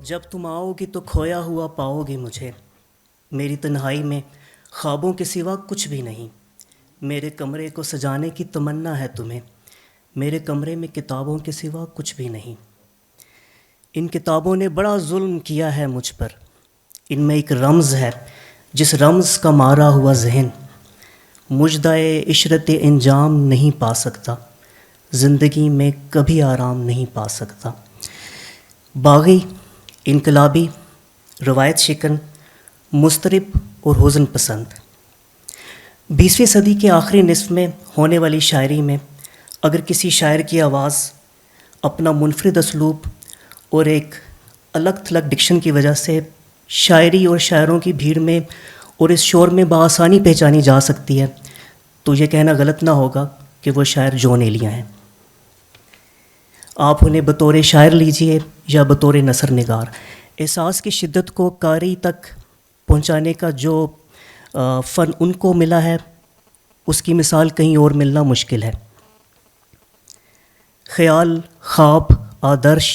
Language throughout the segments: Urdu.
جب تم آؤ گی تو کھویا ہوا پاؤ گے مجھے، میری تنہائی میں خوابوں کے سوا کچھ بھی نہیں۔ میرے کمرے کو سجانے کی تمنا ہے تمہیں، میرے کمرے میں کتابوں کے سوا کچھ بھی نہیں۔ ان کتابوں نے بڑا ظلم کیا ہے مجھ پر، ان میں ایک رمز ہے جس رمز کا مارا ہوا ذہن مژدۂ عشرت انجام نہیں پا سکتا، زندگی میں کبھی آرام نہیں پا سکتا۔ باغی، انقلابی، روایت شکن، مضطرب اور حزن پسند۔ 20ویں صدی کے آخری نصف میں ہونے والی شاعری میں اگر کسی شاعر کی آواز اپنا منفرد اسلوب اور ایک الگ تھلگ ڈکشن کی وجہ سے شاعری اور شاعروں کی بھیڑ میں اور اس شور میں بآسانی پہچانی جا سکتی ہے، تو یہ کہنا غلط نہ ہوگا کہ وہ شاعر جون ایلیا ہیں۔ آپ انہیں بطور شاعر لیجئے یا بطور نثر نگار، احساس کی شدت کو قاری تک پہنچانے کا جو فن ان کو ملا ہے، اس کی مثال کہیں اور ملنا مشکل ہے۔ خیال، خواب، آدرش،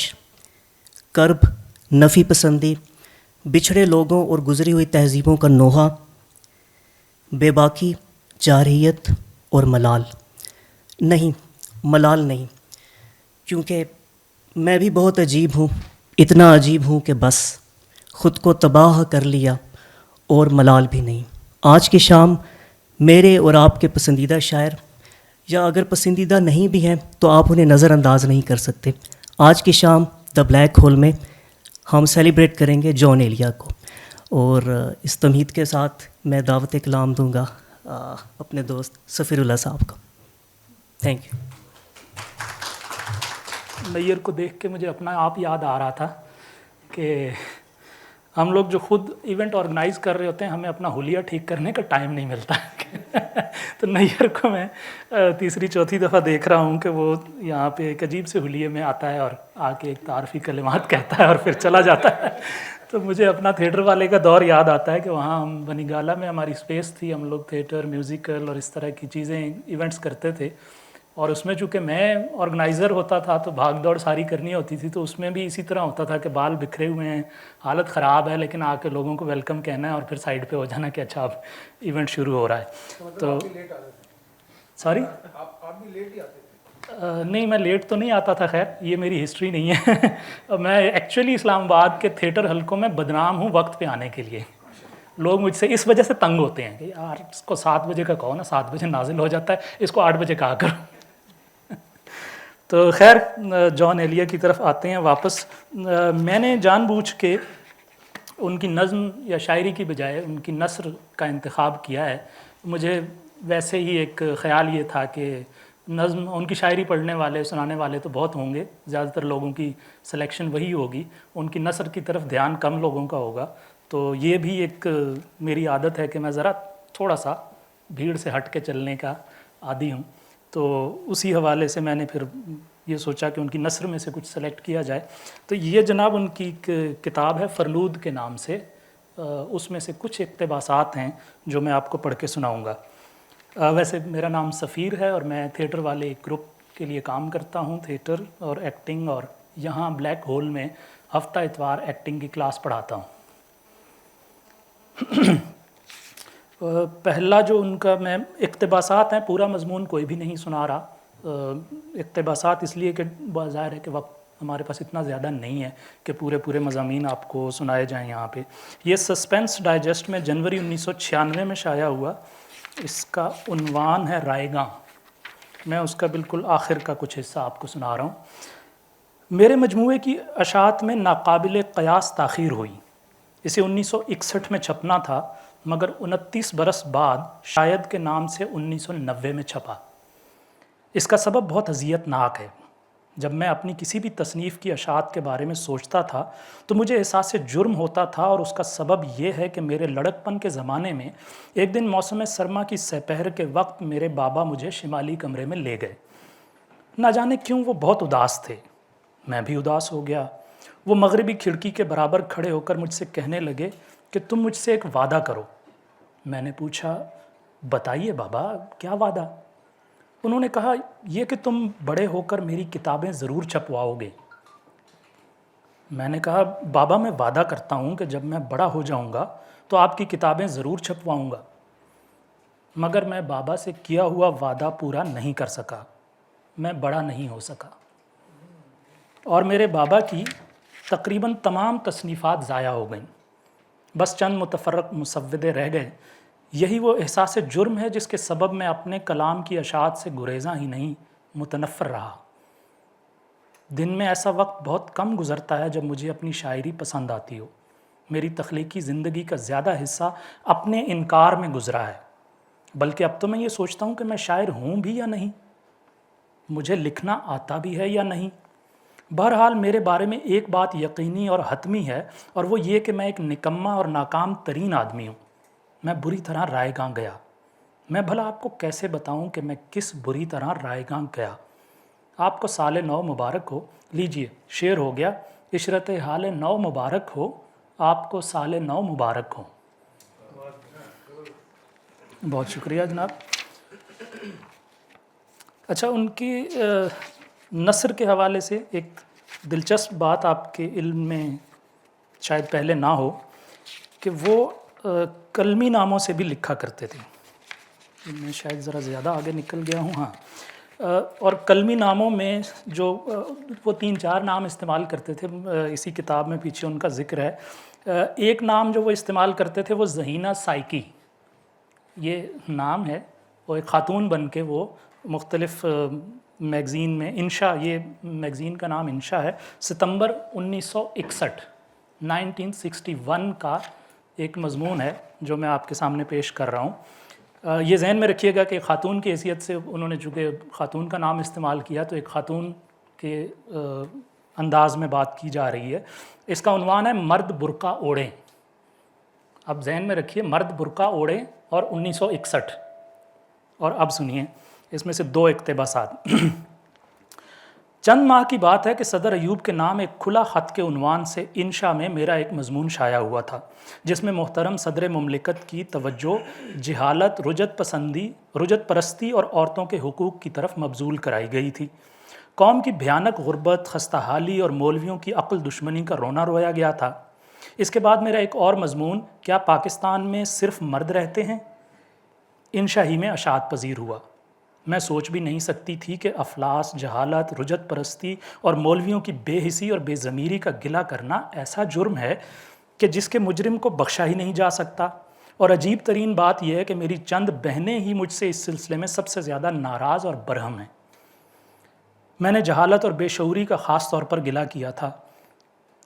کرب، نفی پسندی، بچھڑے لوگوں اور گزری ہوئی تہذیبوں کا نوحہ، بے باکی، جارحیت اور ملال۔ نہیں، ملال نہیں، کیونکہ میں بھی بہت عجیب ہوں، اتنا عجیب ہوں کہ بس خود کو تباہ کر لیا، اور ملال بھی نہیں۔ آج کی شام میرے اور آپ کے پسندیدہ شاعر، یا اگر پسندیدہ نہیں بھی ہیں تو آپ انہیں نظر انداز نہیں کر سکتے۔ آج کی شام دا بلیک ہول میں ہم سیلیبریٹ کریں گے جون ایلیا کو، اور اس تمہید کے ساتھ میں دعوت کلام دوں گا اپنے دوست سفیر اللہ صاحب کو۔ Thank you. نیر کو دیکھ کے مجھے اپنا آپ یاد آ رہا تھا کہ ہم لوگ جو خود ایونٹ آرگنائز کر رہے ہوتے ہیں، ہمیں اپنا حلیہ ٹھیک کرنے کا ٹائم نہیں ملتا۔ تو نیر کو میں تیسری چوتھی دفعہ دیکھ رہا ہوں کہ وہ یہاں پہ ایک عجیب سے حلیے میں آتا ہے اور آ کے ایک تعارفی کلمات کہتا ہے اور پھر چلا جاتا ہے۔ تو مجھے اپنا تھیٹر والے کا دور یاد آتا ہے کہ وہاں ہم بنی گالا میں ہماری اسپیس تھی، ہم لوگ تھیٹر، میوزیکل اور اس طرح کی چیزیں ایونٹس کرتے تھے، اور اس میں چونکہ میں آرگنائزر ہوتا تھا تو بھاگ دوڑ ساری کرنی ہوتی تھی، تو اس میں بھی اسی طرح ہوتا تھا کہ بال بکھرے ہوئے ہیں، حالت خراب ہے، لیکن آ کے لوگوں کو ویلکم کہنا ہے اور پھر سائڈ پہ ہو جانا کہ اچھا اب ایونٹ شروع ہو رہا ہے۔ تو سوری، آپ بھی لیٹ ہی آتے تھے؟ نہیں، میں لیٹ تو نہیں آتا تھا، خیر یہ میری ہسٹری نہیں ہے۔ میں ایکچولی اسلام آباد کے تھیٹر حلقوں میں بدنام ہوں وقت پہ آنے کے لیے۔ لوگ مجھ سے اس وجہ سے تنگ ہوتے ہیں کہ یار اس کو 7 بجے کا کہو نا، 7 بجے نازل ہو جاتا ہے، اس کو 8 بجے کہا کرو۔ تو خیر جون ایلیا کی طرف آتے ہیں واپس۔ میں نے جان بوجھ کے ان کی نظم یا شاعری کی بجائے ان کی نثر کا انتخاب کیا ہے۔ مجھے ویسے ہی ایک خیال یہ تھا کہ نظم، ان کی شاعری پڑھنے والے سنانے والے تو بہت ہوں گے، زیادہ تر لوگوں کی سلیکشن وہی ہوگی، ان کی نثر کی طرف دھیان کم لوگوں کا ہوگا۔ تو یہ بھی ایک میری عادت ہے کہ میں ذرا تھوڑا سا بھیڑ سے ہٹ کے چلنے کا عادی ہوں۔ تو اسی حوالے سے میں نے پھر یہ سوچا کہ ان کی نثر میں سے کچھ سلیکٹ کیا جائے۔ تو یہ جناب ان کی ایک کتاب ہے فرلود کے نام سے، اس میں سے کچھ اقتباسات ہیں جو میں آپ کو پڑھ کے سناؤں گا۔ ویسے میرا نام سفیر ہے اور میں تھیٹر والے ایک گروپ کے لیے کام کرتا ہوں، تھیٹر اور ایکٹنگ، اور یہاں بلیک ہول میں ہفتہ اتوار ایکٹنگ کی کلاس پڑھاتا ہوں۔ پہلا جو ان کا، میں اقتباسات ہیں، پورا مضمون کوئی بھی نہیں سنا رہا، اقتباسات اس لیے کہ ظاہر ہے کہ وقت ہمارے پاس اتنا زیادہ نہیں ہے کہ پورے مضامین آپ کو سنائے جائیں یہاں پہ۔ یہ سسپینس ڈائجسٹ میں جنوری 1996 میں شائع ہوا، اس کا عنوان ہے رائے گاں۔ میں اس کا بالکل آخر کا کچھ حصہ آپ کو سنا رہا ہوں۔ میرے مجموعے کی اشاعت میں ناقابل قیاس تاخیر ہوئی، اسے 1961 میں چھپنا تھا، مگر 29 برس بعد شاید کے نام سے 1990 میں چھپا۔ اس کا سبب بہت اذیت ناک ہے۔ جب میں اپنی کسی بھی تصنیف کی اشاعت کے بارے میں سوچتا تھا تو مجھے احساس جرم ہوتا تھا، اور اس کا سبب یہ ہے کہ میرے لڑکپن کے زمانے میں ایک دن موسم سرما کی سپہر کے وقت میرے بابا مجھے شمالی کمرے میں لے گئے۔ نہ جانے کیوں وہ بہت اداس تھے، میں بھی اداس ہو گیا۔ وہ مغربی کھڑکی کے برابر کھڑے ہو کر مجھ سے کہنے لگے کہ تم مجھ سے ایک وعدہ کرو۔ میں نے پوچھا بتائیے بابا، کیا وعدہ؟ انہوں نے کہا یہ کہ تم بڑے ہو کر میری کتابیں ضرور چھپواؤ گے۔ میں نے کہا بابا میں وعدہ کرتا ہوں کہ جب میں بڑا ہو جاؤں گا تو آپ کی کتابیں ضرور چھپواؤں گا، مگر میں بابا سے کیا ہوا وعدہ پورا نہیں کر سکا، میں بڑا نہیں ہو سکا، اور میرے بابا کی تقریباً تمام تصنیفات ضائع ہو گئیں، بس چند متفرق مسودے رہ گئے۔ یہی وہ احساس جرم ہے جس کے سبب میں اپنے کلام کی اشاعت سے گریزاں ہی نہیں متنفر رہا۔ دن میں ایسا وقت بہت کم گزرتا ہے جب مجھے اپنی شاعری پسند آتی ہو۔ میری تخلیقی زندگی کا زیادہ حصہ اپنے انکار میں گزرا ہے، بلکہ اب تو میں یہ سوچتا ہوں کہ میں شاعر ہوں بھی یا نہیں، مجھے لکھنا آتا بھی ہے یا نہیں۔ بہرحال میرے بارے میں ایک بات یقینی اور حتمی ہے، اور وہ یہ کہ میں ایک نکما اور ناکام ترین آدمی ہوں۔ میں بری طرح رائے گاں گیا۔ میں بھلا آپ کو کیسے بتاؤں کہ میں کس بری طرح رائے گاں گیا؟ آپ کو سال نو مبارک ہو۔ لیجئے، شعر ہو گیا، عشرت حال نو مبارک ہو، آپ کو سال نو مبارک ہو۔ بہت شکریہ جناب۔ اچھا، ان کی نثر کے حوالے سے ایک دلچسپ بات آپ کے علم میں شاید پہلے نہ ہو کہ وہ کلمی ناموں سے بھی لکھا کرتے تھے۔ میں شاید ذرا زیادہ آگے نکل گیا ہوں، ہاں۔ اور کلمی ناموں میں جو وہ 3-4 نام استعمال کرتے تھے، اسی کتاب میں پیچھے ان کا ذکر ہے۔ ایک نام جو وہ استعمال کرتے تھے وہ ذہینہ سائیکی، یہ نام ہے، وہ ایک خاتون بن کے وہ مختلف میگزین میں، انشا، یہ میگزین کا نام انشا ہے، ستمبر 1961 کا ایک مضمون ہے جو میں آپ کے سامنے پیش کر رہا ہوں۔ یہ ذہن میں رکھیے گا کہ خاتون کی حیثیت سے انہوں نے چونکہ خاتون کا نام استعمال کیا تو ایک خاتون کے انداز میں بات کی جا رہی ہے۔ اس کا عنوان ہے مرد برقع اوڑھیں۔ اب ذہن میں رکھیے، مرد برقع اوڑھیں اور 1961، اور اب سنیے اس میں سے 2 اقتباسات۔ چند ماہ کی بات ہے کہ صدر ایوب کے نام ایک کھلا خط کے عنوان سے انشا میں میرا ایک مضمون شائع ہوا تھا، جس میں محترم صدر مملکت کی توجہ جہالت، رجت پرستی اور عورتوں کے حقوق کی طرف مبذول کرائی گئی تھی۔ قوم کی بھیانک غربت، خستہ حالی اور مولویوں کی عقل دشمنی کا رونا رویا گیا تھا۔ اس کے بعد میرا ایک اور مضمون، کیا پاکستان میں صرف مرد رہتے ہیں، انشا ہی میں اشاعت پذیر ہوا۔ میں سوچ بھی نہیں سکتی تھی کہ افلاس، جہالت، رجت پرستی اور مولویوں کی بے حسی اور بے ضمیری کا گلہ کرنا ایسا جرم ہے کہ جس کے مجرم کو بخشا ہی نہیں جا سکتا۔ اور عجیب ترین بات یہ ہے کہ میری چند بہنیں ہی مجھ سے اس سلسلے میں سب سے زیادہ ناراض اور برہم ہیں۔ میں نے جہالت اور بے شعوری کا خاص طور پر گلہ کیا تھا۔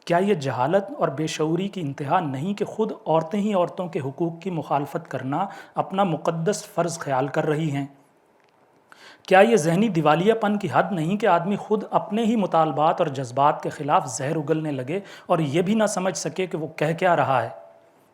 کیا یہ جہالت اور بے شعوری کی انتہا نہیں کہ خود عورتیں ہی عورتوں کے حقوق کی مخالفت کرنا اپنا مقدس فرض خیال کر رہی ہیں؟ کیا یہ ذہنی دیوالیہ پن کی حد نہیں کہ آدمی خود اپنے ہی مطالبات اور جذبات کے خلاف زہر اگلنے لگے اور یہ بھی نہ سمجھ سکے کہ وہ کہہ کیا رہا ہے؟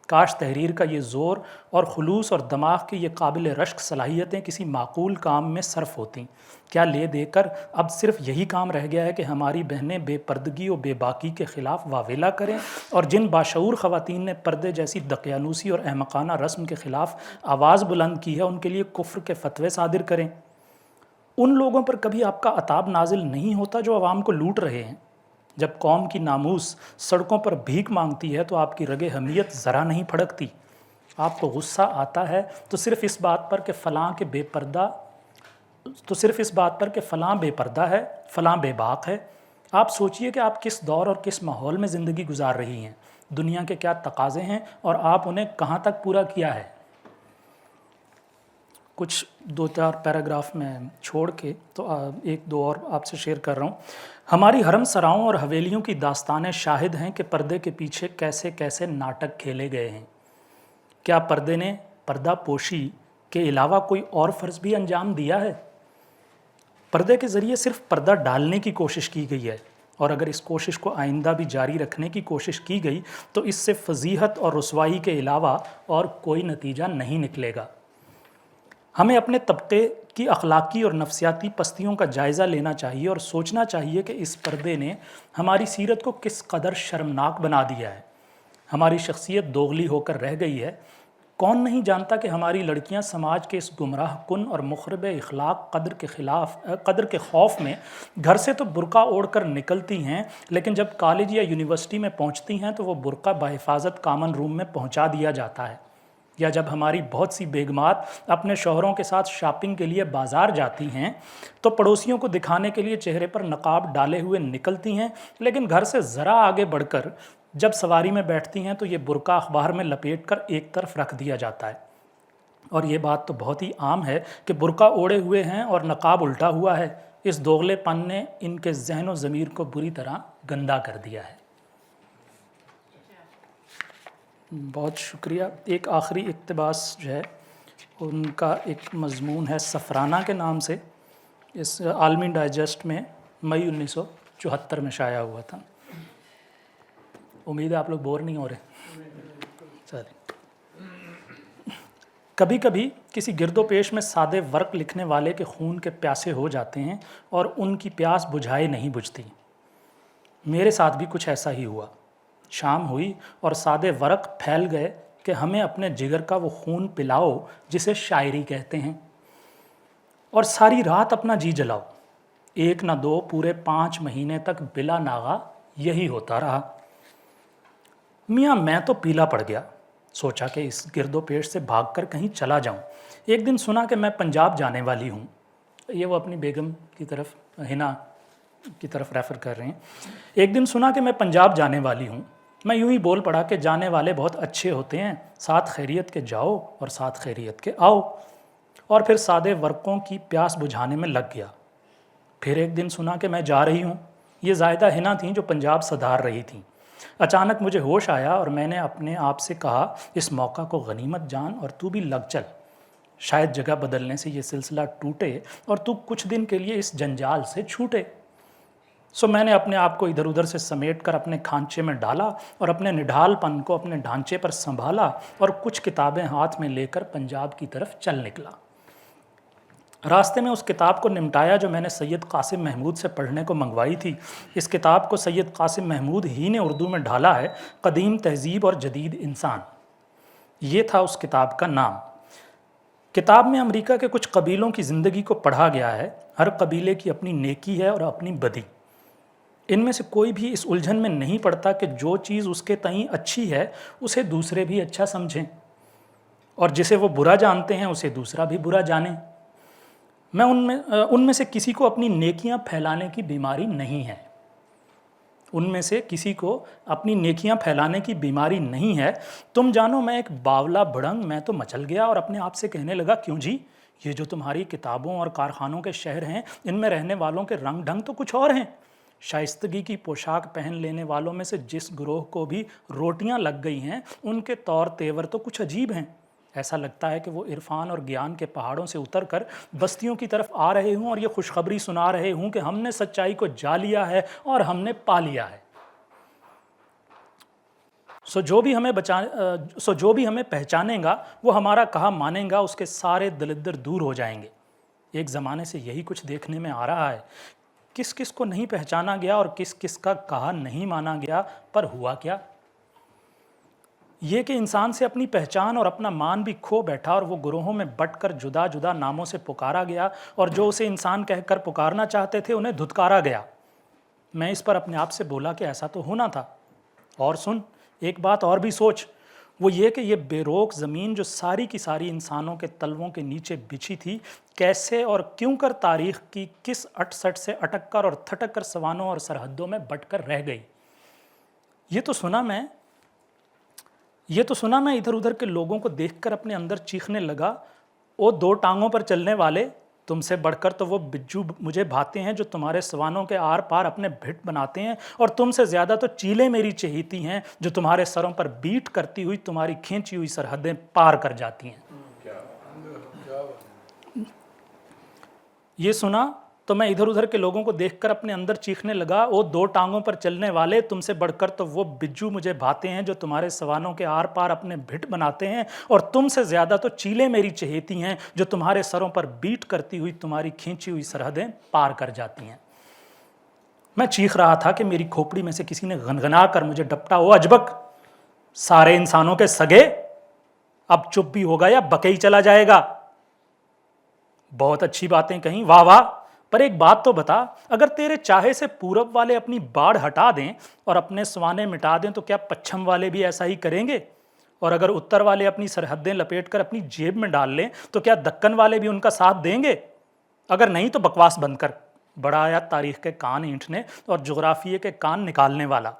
کاش تحریر کا یہ زور اور خلوص اور دماغ کی یہ قابل رشک صلاحیتیں کسی معقول کام میں صرف ہوتیں۔ کیا لے دے کر اب صرف یہی کام رہ گیا ہے کہ ہماری بہنیں بے پردگی و بے باکی کے خلاف واویلا کریں، اور جن باشعور خواتین نے پردے جیسی دقیانوسی اور احمقانہ رسم کے خلاف آواز بلند کی ہے ان کے لیے کفر کے فتوے صادر کریں؟ ان لوگوں پر کبھی آپ کا عتاب نازل نہیں ہوتا جو عوام کو لوٹ رہے ہیں؟ جب قوم کی ناموس سڑکوں پر بھیک مانگتی ہے تو آپ کی رگ حمیت ذرا نہیں پھڑکتی۔ آپ کو غصہ آتا ہے تو صرف اس بات پر کہ فلاں بے پردہ ہے، فلاں بے باک ہے۔ آپ سوچئے کہ آپ کس دور اور کس ماحول میں زندگی گزار رہی ہیں، دنیا کے کیا تقاضے ہیں اور آپ انہیں کہاں تک پورا کیا ہے۔ کچھ 2-4 پیراگراف میں چھوڑ کے تو 1-2 اور آپ سے شیئر کر رہا ہوں۔ ہماری حرم سراؤں اور حویلیوں کی داستانیں شاہد ہیں کہ پردے کے پیچھے کیسے کیسے ناٹک کھیلے گئے ہیں۔ کیا پردے نے پردہ پوشی کے علاوہ کوئی اور فرض بھی انجام دیا ہے؟ پردے کے ذریعے صرف پردہ ڈالنے کی کوشش کی گئی ہے، اور اگر اس کوشش کو آئندہ بھی جاری رکھنے کی کوشش کی گئی تو اس سے فضیحت اور رسوائی کے علاوہ اور کوئی نتیجہ نہیں نکلے گا۔ ہمیں اپنے طبقے کی اخلاقی اور نفسیاتی پستیوں کا جائزہ لینا چاہیے اور سوچنا چاہیے کہ اس پردے نے ہماری سیرت کو کس قدر شرمناک بنا دیا ہے۔ ہماری شخصیت دوغلی ہو کر رہ گئی ہے۔ کون نہیں جانتا کہ ہماری لڑکیاں سماج کے اس گمراہ کن اور مخرب اخلاق قدر کے خوف میں گھر سے تو برقع اوڑھ کر نکلتی ہیں، لیکن جب کالج یا یونیورسٹی میں پہنچتی ہیں تو وہ برقع بحفاظت کامن روم میں پہنچا دیا جاتا ہے، یا جب ہماری بہت سی بیگمات اپنے شوہروں کے ساتھ شاپنگ کے لیے بازار جاتی ہیں تو پڑوسیوں کو دکھانے کے لیے چہرے پر نقاب ڈالے ہوئے نکلتی ہیں، لیکن گھر سے ذرا آگے بڑھ کر جب سواری میں بیٹھتی ہیں تو یہ برقع اخبار میں لپیٹ کر ایک طرف رکھ دیا جاتا ہے۔ اور یہ بات تو بہت ہی عام ہے کہ برقع اوڑھے ہوئے ہیں اور نقاب الٹا ہوا ہے۔ اس دوغلے پن نے ان کے ذہن و ضمیر کو بری طرح گندا کر دیا ہے۔ بہت شکریہ۔ ایک آخری اقتباس جو ہے ان کا ایک مضمون ہے سفرانہ کے نام سے، اس عالمی ڈائجسٹ میں مئی 1974 میں شائع ہوا تھا۔ امید ہے آپ لوگ بور نہیں ہو رہے۔ چلیں، کبھی کبھی کسی گرد و پیش میں سادے ورق لکھنے والے کے خون کے پیاسے ہو جاتے ہیں اور ان کی پیاس بجھائے نہیں بجھتی۔ میرے ساتھ بھی کچھ ایسا ہی ہوا۔ شام ہوئی اور سادے ورق پھیل گئے کہ ہمیں اپنے جگر کا وہ خون پلاؤ جسے شاعری کہتے ہیں، اور ساری رات اپنا جی جلاؤ۔ ایک نہ دو پورے 5 مہینے تک بلا ناغہ یہی ہوتا رہا۔ میاں میں تو پیلا پڑ گیا، سوچا کہ اس گرد و پیش سے بھاگ کر کہیں چلا جاؤں۔ ایک دن سنا کہ میں پنجاب جانے والی ہوں۔ یہ وہ اپنی بیگم کی طرف، ہنا کی طرف ریفر کر رہے ہیں۔ ایک دن سنا کہ میں پنجاب جانے والی ہوں۔ میں یوں ہی بول پڑا کہ جانے والے بہت اچھے ہوتے ہیں، ساتھ خیریت کے جاؤ اور ساتھ خیریت کے آؤ، اور پھر سادے ورقوں کی پیاس بجھانے میں لگ گیا۔ پھر ایک دن سنا کہ میں جا رہی ہوں۔ یہ زائدہ ہنا تھیں جو پنجاب صدار رہی تھیں۔ اچانک مجھے ہوش آیا اور میں نے اپنے آپ سے کہا، اس موقع کو غنیمت جان اور تو بھی لگ چل، شاید جگہ بدلنے سے یہ سلسلہ ٹوٹے اور تو کچھ دن کے لیے اس جنجال سے چھوٹے۔ سو میں نے اپنے آپ کو ادھر ادھر سے سمیٹ کر اپنے کھانچے میں ڈالا اور اپنے نڈھال پن کو اپنے ڈھانچے پر سنبھالا اور کچھ کتابیں ہاتھ میں لے کر پنجاب کی طرف چل نکلا۔ راستے میں اس کتاب کو نمٹایا جو میں نے سید قاسم محمود سے پڑھنے کو منگوائی تھی۔ اس کتاب کو سید قاسم محمود ہی نے اردو میں ڈھالا ہے، قدیم تہذیب اور جدید انسان، یہ تھا اس کتاب کا نام۔ کتاب میں امریکہ کے کچھ قبیلوں کی زندگی کو پڑھا گیا ہے۔ ہر قبیلے کی اپنی نیکی ہے اور اپنی بدی۔ ان میں سے کوئی بھی اس الجھن میں نہیں پڑتا کہ جو چیز اس کے تئیں اچھی ہے اسے دوسرے بھی اچھا سمجھیں، اور جسے وہ برا جانتے ہیں اسے دوسرا بھی برا جانے۔ ان میں سے کسی کو اپنی نیکیاں پھیلانے کی بیماری نہیں ہے۔ ان میں سے کسی کو اپنی نیکیاں پھیلانے کی بیماری نہیں ہے۔ تم جانو میں ایک باولا بھڑنگ، میں تو مچل گیا اور اپنے آپ سے کہنے لگا، کیوں جی، یہ جو تمہاری کتابوں اور کارخانوں کے شہر ہیں، ان میں رہنے والوں کے رنگ ڈھنگ تو کچھ اور ہیں۔ شائستگی کی پوشاک پہن لینے والوں میں سے جس گروہ کو بھی روٹیاں لگ گئی ہیں، ان کے طور تیور تو کچھ عجیب ہیں۔ ایسا لگتا ہے کہ وہ عرفان اور گیان کے پہاڑوں سے اتر کر بستیوں کی طرف آ رہے ہوں اور یہ خوشخبری سنا رہے ہوں کہ ہم نے سچائی کو جا لیا ہے اور ہم نے پا لیا ہے۔ سو جو بھی ہمیں پہچانے گا وہ ہمارا کہا مانیں گا، اس کے سارے دلدر دور ہو جائیں گے۔ ایک زمانے سے یہی کچھ دیکھنے میں آ رہا ہے۔ کس کس کو نہیں پہچانا گیا اور کس کس کا کہا نہیں مانا گیا، پر ہوا کیا؟ یہ کہ انسان سے اپنی پہچان اور اپنا مان بھی کھو بیٹھا اور وہ گروہوں میں بٹ کر جدا جدا ناموں سے پکارا گیا، اور جو اسے انسان کہہ کر پکارنا چاہتے تھے انہیں دھتکارا گیا۔ میں اس پر اپنے آپ سے بولا کہ ایسا تو ہونا تھا۔ اور سن، ایک بات اور بھی سوچ، وہ یہ کہ یہ بے روک زمین جو ساری کی ساری انسانوں کے تلووں کے نیچے بچھی تھی، کیسے اور کیوں کر تاریخ کی کس اٹ سٹ سے اٹک کر اور تھٹک کر سوانوں اور سرحدوں میں بٹ کر رہ گئی۔ یہ تو سنا میں ادھر ادھر کے لوگوں کو دیکھ کر اپنے اندر چیخنے لگا، او 2 ٹانگوں پر چلنے والے، تم سے بڑھ کر تو وہ بجو مجھے بھاتے ہیں جو تمہارے سوانوں کے آر پار اپنے بھٹ بناتے ہیں، اور تم سے زیادہ تو چیلیں میری چہیتی ہیں جو تمہارے سروں پر بیٹ کرتی ہوئی تمہاری کھینچی ہوئی سرحدیں پار کر جاتی ہیں۔ یہ سنا تو میں ادھر ادھر کے لوگوں کو دیکھ کر اپنے اندر چیخنے لگا، او 2 ٹانگوں پر چلنے والے، تم سے بڑھ کر تو وہ بجو مجھے بھاتے ہیں جو تمہارے سوانوں کے آر پار اپنے بھٹ بناتے ہیں، اور تم سے زیادہ تو چیلیں میری چہیتی ہیں جو تمہارے سروں پر بیٹ کرتی ہوئی تمہاری کھینچی ہوئی سرحدیں پار کر جاتی ہیں۔ میں چیخ رہا تھا کہ میری کھوپڑی میں سے کسی نے غنغنا کر مجھے ڈپٹا، او اجبک، سارے انسانوں کے سگے، اب چپ بھی ہوگا یا بکے ہی چلا جائے گا؟ بہت اچھی باتیں کہیں، واہ واہ، پر ایک بات تو بتا، اگر تیرے چاہے سے پورب والے اپنی باڑ ہٹا دیں اور اپنے سوانے مٹا دیں تو کیا پچھم والے بھی ایسا ہی کریں گے؟ اور اگر اتر والے اپنی سرحدیں لپیٹ کر اپنی جیب میں ڈال لیں تو کیا دکن والے بھی ان کا ساتھ دیں گے؟ اگر نہیں تو بکواس بند کر، بڑا آیا تاریخ کے کان اینٹھنے اور جغرافیے کے کان نکالنے والا۔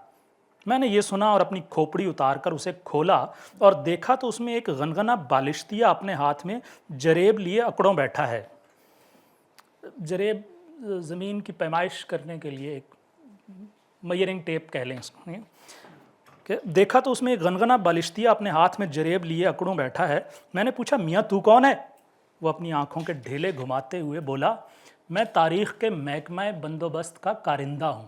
میں نے یہ سنا اور اپنی کھوپڑی اتار کر اسے کھولا اور دیکھا تو اس میں ایک غنغنا بالشتیہ اپنے ہاتھ میں جریب لیے اکڑوں بیٹھا ہے۔ جریب زمین کی پیمائش کرنے کے لیے ایک میئرنگ ٹیپ کہہ لیں اس کو۔ دیکھا تو اس میں ایک غنغنا بالشتیہ اپنے ہاتھ میں جریب لیے اکڑوں بیٹھا ہے۔ میں نے پوچھا میاں تو کون ہے؟ وہ اپنی آنکھوں کے ڈھیلے گھماتے ہوئے بولا میں تاریخ کے محکمہ بندوبست کا کارندہ ہوں۔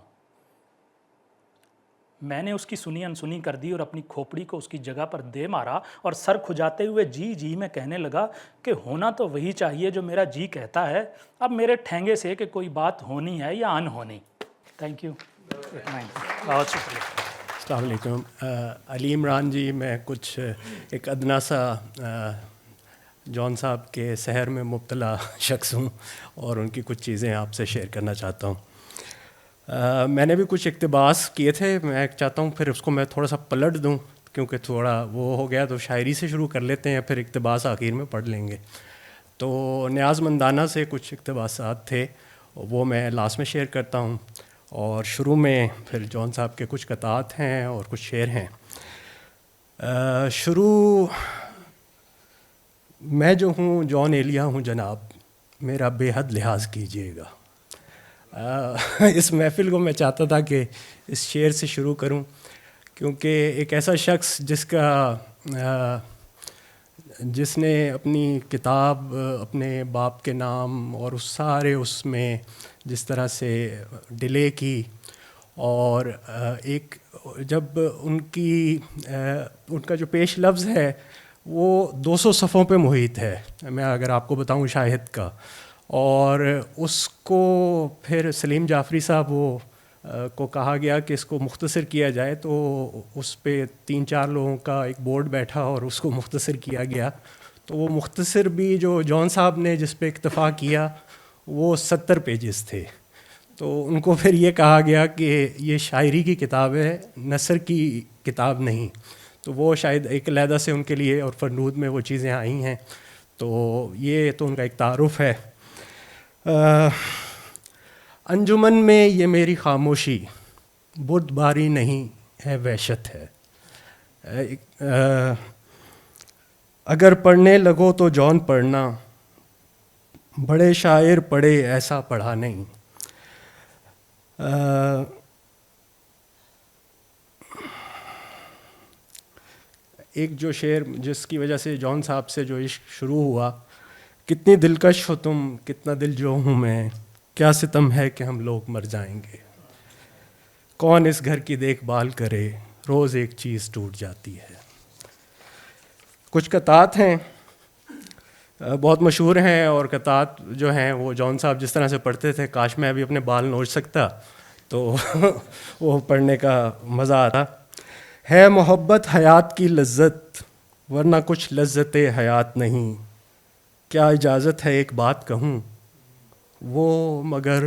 میں نے اس کی سنی انسنی کر دی اور اپنی کھوپڑی کو اس کی جگہ پر دے مارا اور سر کھجاتے ہوئے جی جی میں کہنے لگا کہ ہونا تو وہی چاہیے جو میرا جی کہتا ہے، اب میرے ٹھینگے سے کہ کوئی بات ہونی ہے یا ان ہونی۔ تھینک یو، بہت شکریہ۔ السلام علیکم۔ علی عمران جی، میں کچھ ایک ادنا سا جون صاحب کے سحر میں مبتلا شخص ہوں اور ان کی کچھ چیزیں آپ سے شیئر کرنا چاہتا ہوں۔ میں نے بھی کچھ اقتباس کیے تھے، میں چاہتا ہوں پھر اس کو میں تھوڑا سا پلٹ دوں کیونکہ تھوڑا وہ ہو گیا، تو شاعری سے شروع کر لیتے ہیں، پھر اقتباس آخر میں پڑھ لیں گے۔ تو نیاز مندانہ سے کچھ اقتباسات تھے، وہ میں لاسٹ میں شیئر کرتا ہوں، اور شروع میں پھر جون صاحب کے کچھ قطعات ہیں اور کچھ شعر ہیں۔ شروع میں جو ہوں جون ایلیا ہوں جناب، میرا بے حد لحاظ کیجیے گا۔ اس محفل کو میں چاہتا تھا کہ اس شعر سے شروع کروں، کیونکہ ایک ایسا شخص جس نے اپنی کتاب اپنے باپ کے نام اور اس میں جس طرح سے ڈیلے کی، اور ایک جب ان کا جو پیش لفظ ہے وہ 200 صفحوں پہ محیط ہے، میں اگر آپ کو بتاؤں شاہد کا، اور اس کو پھر سلیم جعفری صاحب کو کہا گیا کہ اس کو مختصر کیا جائے، تو اس پہ 3-4 لوگوں کا ایک بورڈ بیٹھا اور اس کو مختصر کیا گیا۔ تو وہ مختصر بھی جو جون صاحب نے جس پہ اکتفا کیا وہ 70 پیجز تھے۔ تو ان کو پھر یہ کہا گیا کہ یہ شاعری کی کتاب ہے، نثر کی کتاب نہیں۔ تو وہ شاید ایک علیحدہ سے ان کے لیے اور فرنود میں وہ چیزیں آئی ہیں، تو یہ تو ان کا ایک تعارف ہے۔ انجمن میں یہ میری خاموشی برد باری نہیں ہے، وحشت ہے۔ اگر پڑھنے لگو تو جون پڑھنا، بڑے شاعر پڑھے ایسا پڑھا نہیں۔ ایک جو شعر جس کی وجہ سے جون صاحب سے جو عشق شروع ہوا، کتنی دلکش ہو تم، کتنا دل جو ہوں میں، کیا ستم ہے کہ ہم لوگ مر جائیں گے، کون اس گھر کی دیکھ بھال کرے، روز ایک چیز ٹوٹ جاتی ہے۔ کچھ قطعات ہیں بہت مشہور ہیں، اور قطعات جو ہیں وہ جون صاحب جس طرح سے پڑھتے تھے، کاش میں ابھی اپنے بال نوچ سکتا تو وہ پڑھنے کا مزہ آتا۔ ہے محبت حیات کی لذت، ورنہ کچھ لذت حیات نہیں، کیا اجازت ہے ایک بات کہوں، وہ مگر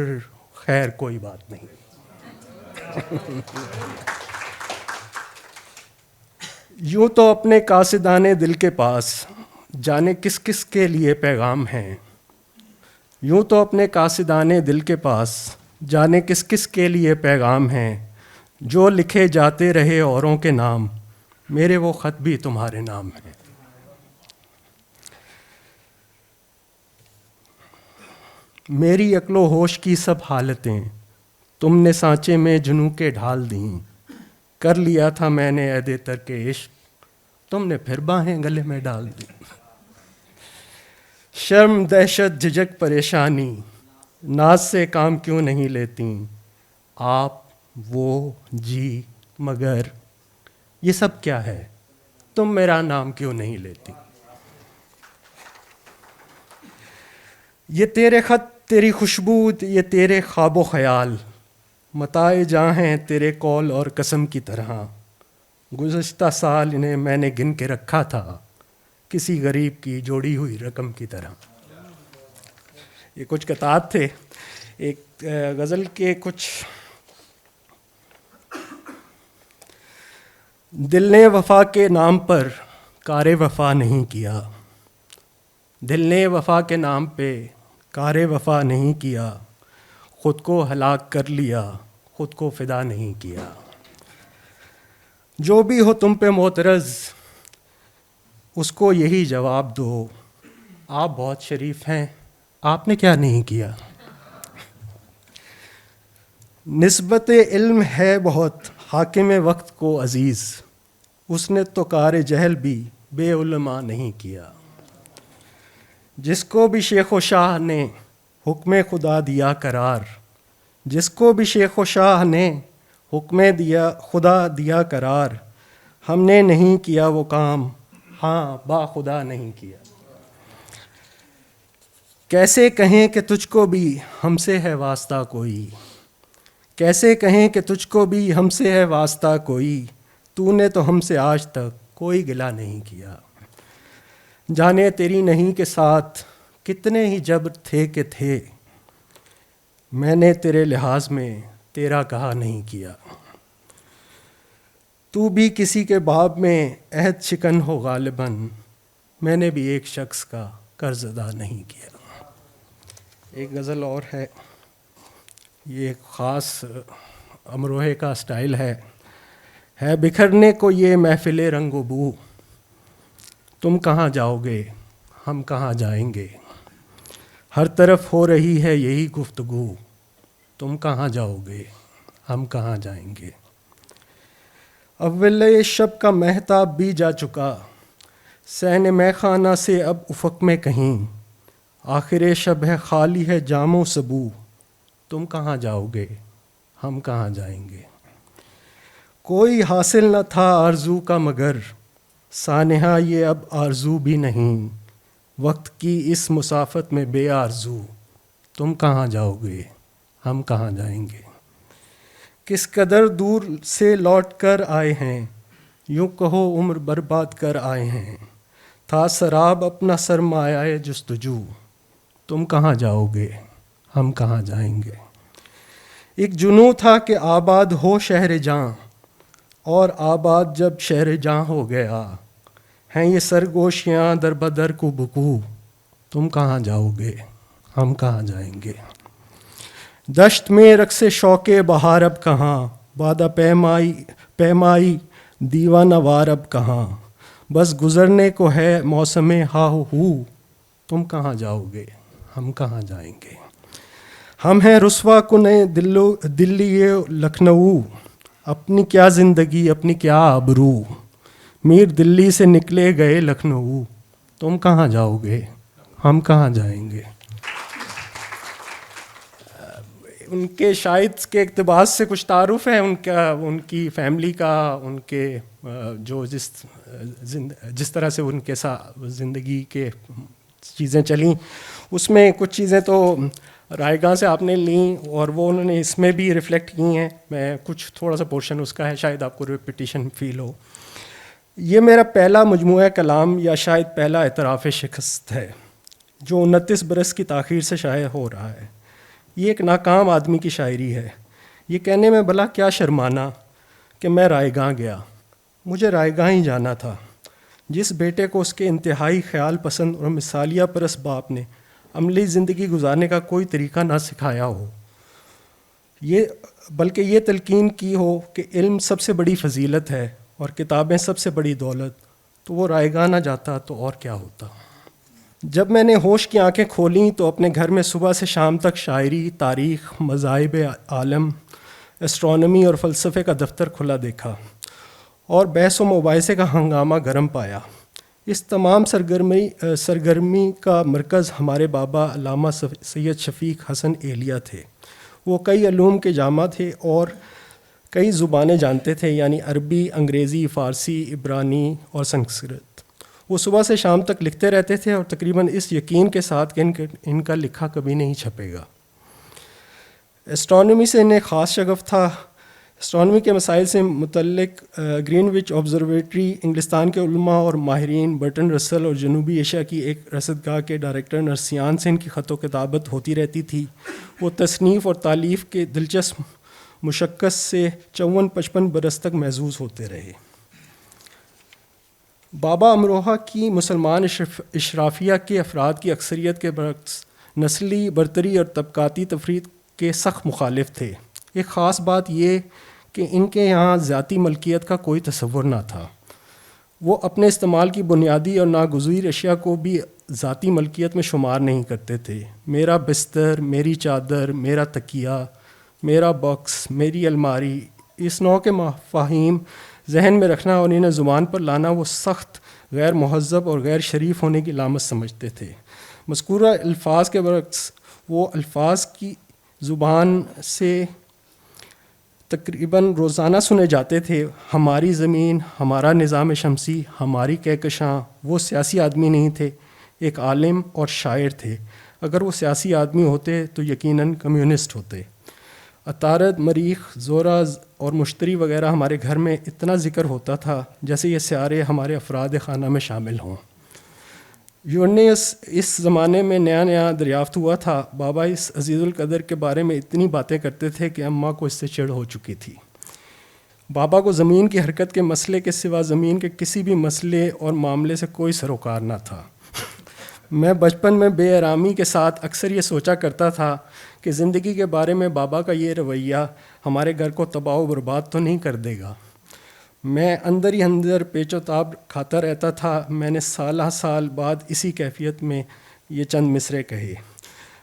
خیر کوئی بات نہیں۔ یوں تو اپنے قاصدانے دل کے پاس جانے کس کس کے لیے پیغام ہیں، یوں تو اپنے قاصدانے دل کے پاس جانے کس کس کے لیے پیغام ہیں، جو لکھے جاتے رہے اوروں کے نام، میرے وہ خط بھی تمہارے نام ہیں۔ میری عقل و ہوش کی سب حالتیں تم نے سانچے میں جنوں کے ڈھال دیں، کر لیا تھا میں نے عہد ترک عشق، تم نے پھر باہیں گلے میں ڈال دیں۔ شرم دہشت جھجک پریشانی ناز سے کام کیوں نہیں لیتی، آپ وہ جی مگر یہ سب کیا ہے، تم میرا نام کیوں نہیں لیتی۔ یہ تیرے خط تیری خوشبو، یہ تیرے خواب و خیال، متاع جاں ہیں تیرے قول اور قسم کی طرح، گزشتہ سال انہیں میں نے گن کے رکھا تھا کسی غریب کی جوڑی ہوئی رقم کی طرح. یہ کچھ قطعات تھے. ایک غزل کے کچھ. دل نے وفا کے نام پر کار وفا نہیں کیا. دل نے وفا کے نام پہ کار وفا نہیں کیا. خود کو ہلاک کر لیا, خود کو فدا نہیں کیا. جو بھی ہو تم پہ معترض اس کو یہی جواب دو, آپ بہت شریف ہیں, آپ نے کیا نہیں کیا. نسبت علم ہے بہت حاکم وقت کو عزیز, اس نے تو کار جہل بھی بے علماء نہیں کیا. جس کو بھی شیخ و شاہ نے حکم خدا دیا قرار, جس کو بھی شیخ و شاہ نے حکم خدا دیا قرار, ہم نے نہیں کیا وہ کام, ہاں با خدا نہیں کیا. کیسے کہیں کہ تجھ کو بھی ہم سے ہے واسطہ کوئی, کیسے کہیں کہ تجھ کو بھی ہم سے ہے واسطہ کوئی, تو نے تو ہم سے آج تک کوئی گلہ نہیں کیا. جانے تیری نہیں کے ساتھ کتنے ہی جبر تھے کہ تھے, میں نے تیرے لحاظ میں تیرا کہا نہیں کیا. تو بھی کسی کے باب میں عہد شکن ہو غالباً, میں نے بھی ایک شخص کا قرض ادا نہیں کیا. ایک غزل اور ہے, یہ ایک خاص امروہے کا سٹائل ہے بکھرنے کو یہ محفل رنگ و بو, تم کہاں جاؤ گے ہم کہاں جائیں گے, ہر طرف ہو رہی ہے یہی گفتگو, تم کہاں جاؤ گے ہم کہاں جائیں گے. اول شب کا مہتاب بھی جا چکا, صحن مے خانہ سے اب افق میں کہیں, آخر شب ہے خالی ہے جام و سبو, تم کہاں جاؤ گے ہم کہاں جائیں گے. کوئی حاصل نہ تھا آرزو کا مگر, سانحہ یہ اب آرزو بھی نہیں, وقت کی اس مسافت میں بے آرزو, تم کہاں جاؤ گے ہم کہاں جائیں گے. کس قدر دور سے لوٹ کر آئے ہیں, یوں کہو عمر برباد کر آئے ہیں, تھا سراب اپنا سرمایہ جستجو, تم کہاں جاؤ گے ہم کہاں جائیں گے. ایک جنوں تھا کہ آباد ہو شہر جاں, اور آباد جب شہر جاں ہو گیا, ہیں یہ سرگوشیاں در بدر کو بکو, تم کہاں جاؤ گے ہم کہاں جائیں گے. دشت میں رقص شوق بہار اب کہاں, بادہ پیمائی دیوانہ وار اب کہاں, بس گزرنے کو ہے موسم ہا ہو, تم کہاں جاؤ گے ہم کہاں جائیں گے. ہم ہیں رسوا کنے دلی لکھنؤ, اپنی کیا زندگی اپنی کیا آبرو, میر دلی سے نکلے گئے لکھنؤ, تم کہاں جاؤ گے ہم کہاں جائیں گے. ان کے شاید کے اقتباس سے کچھ تعارف ہے ان کی فیملی کا, ان کے جو جس طرح سے ان کے ساتھ زندگی کے چیزیں چلیں, اس میں کچھ چیزیں تو رائے گاں سے آپ نے لیں اور وہ انہوں نے اس میں بھی ریفلیکٹ کی ہیں. میں کچھ تھوڑا سا پورشن اس کا ہے, شاید آپ کو ریپیٹیشن فیل ہو. یہ میرا پہلا مجموعہ کلام یا شاید پہلا اعتراف شکست ہے جو 29 برس کی تاخیر سے شائع ہو رہا ہے. یہ ایک ناکام آدمی کی شاعری ہے. یہ کہنے میں بھلا کیا شرمانا کہ میں رائے گاں گیا, مجھے رائے گاں ہی جانا تھا. جس بیٹے کو اس کے انتہائی خیال پسند اور مثالیہ پرست باپ نے عملی زندگی گزارنے کا کوئی طریقہ نہ سکھایا ہو, بلکہ یہ تلقین کی ہو کہ علم سب سے بڑی فضیلت ہے اور کتابیں سب سے بڑی دولت, تو وہ رائے گاہ نہ جاتا تو اور کیا ہوتا. جب میں نے ہوش کی آنکھیں کھولیں تو اپنے گھر میں صبح سے شام تک شاعری, تاریخ, مذاہب عالم, اسٹرانومی اور فلسفے کا دفتر کھلا دیکھا اور بحث و مباحثے کا ہنگامہ گرم پایا. اس تمام سرگرمی کا مرکز ہمارے بابا علامہ سید شفیق حسن ایلیہ تھے. وہ کئی علوم کے جامع تھے اور کئی زبانیں جانتے تھے, یعنی عربی, انگریزی, فارسی, عبرانی اور سنسکرت. وہ صبح سے شام تک لکھتے رہتے تھے اور تقریباً اس یقین کے ساتھ کہ ان کا لکھا کبھی نہیں چھپے گا. اسٹرانومی سے انہیں خاص شغف تھا. اسٹرانومی کے مسائل سے متعلق گرین وچ آبزرویٹری انگلستان کے علماء اور ماہرین برٹن رسل اور جنوبی ایشیا کی ایک رصدگاہ کے ڈائریکٹر نرسیان سے ان کی خط و کتابت ہوتی رہتی تھی. وہ تصنیف اور تالیف کے دلچسپ مشقت سے 54-55 برس تک محظوظ ہوتے رہے. بابا امروہہ کی مسلمان اشرافیہ کے افراد کی اکثریت کے برعکس نسلی برتری اور طبقاتی تفریق کے سخت مخالف تھے. ایک خاص بات یہ کہ ان کے یہاں ذاتی ملکیت کا کوئی تصور نہ تھا. وہ اپنے استعمال کی بنیادی اور ناگزیر اشیاء کو بھی ذاتی ملکیت میں شمار نہیں کرتے تھے. میرا بستر، میری چادر، میرا تکیہ، میرا باکس، میری الماری، اس نوع کے مفاہیم ذہن میں رکھنا اور انہیں زبان پر لانا وہ سخت غیر مہذب اور غیر شریف ہونے کی علامت سمجھتے تھے. مذکورہ الفاظ کے برعکس وہ الفاظ کی زبان سے تقریباً روزانہ سنے جاتے تھے. ہماری زمین، ہمارا نظام شمسی، ہماری کہکشاں. وہ سیاسی آدمی نہیں تھے، ایک عالم اور شاعر تھے. اگر وہ سیاسی آدمی ہوتے تو یقیناً کمیونسٹ ہوتے. عطارد، مریخ، زورا اور مشتری وغیرہ ہمارے گھر میں اتنا ذکر ہوتا تھا جیسے یہ سیارے ہمارے افراد خانہ میں شامل ہوں. یورینس اس زمانے میں نیا نیا دریافت ہوا تھا. بابا اس عزیز القدر کے بارے میں اتنی باتیں کرتے تھے کہ اماں کو اس سے چڑ ہو چکی تھی. بابا کو زمین کی حرکت کے مسئلے کے سوا زمین کے کسی بھی مسئلے اور معاملے سے کوئی سروکار نہ تھا. میں بچپن میں بے آرامی کے ساتھ اکثر یہ سوچا کرتا تھا کہ زندگی کے بارے میں بابا کا یہ رویہ ہمارے گھر کو تباہ و برباد تو نہیں کر دے گا. میں اندر ہی اندر پیچ و تاب کھاتا رہتا تھا. میں نے سالہ سال بعد اسی کیفیت میں یہ چند مصرے کہے.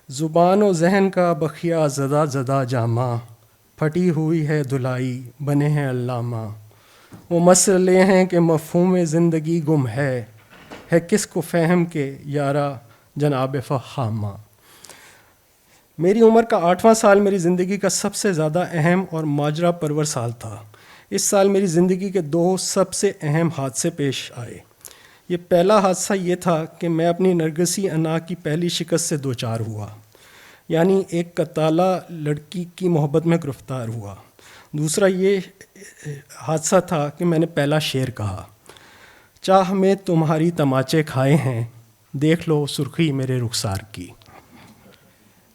زبان و ذہن کا بخیا زدہ زدہ جامہ، پھٹی ہوئی ہے دھلائی بنے ہیں علامہ. وہ مسئلے ہیں کہ مفہوم زندگی گم ہے کس کو فہم کے یارا جناب فہامہ. میری عمر کا 8واں سال میری زندگی کا سب سے زیادہ اہم اور ماجرا پرور سال تھا. اس سال میری زندگی کے 2 سب سے اہم حادثے پیش آئے. یہ پہلا حادثہ یہ تھا کہ میں اپنی نرگسی انا کی پہلی شکست سے دوچار ہوا، یعنی ایک کتالہ لڑکی کی محبت میں گرفتار ہوا. دوسرا یہ حادثہ تھا کہ میں نے پہلا شعر کہا، چاہ میں تمہاری تماچے کھائے ہیں، دیکھ لو سرخی میرے رخسار کی.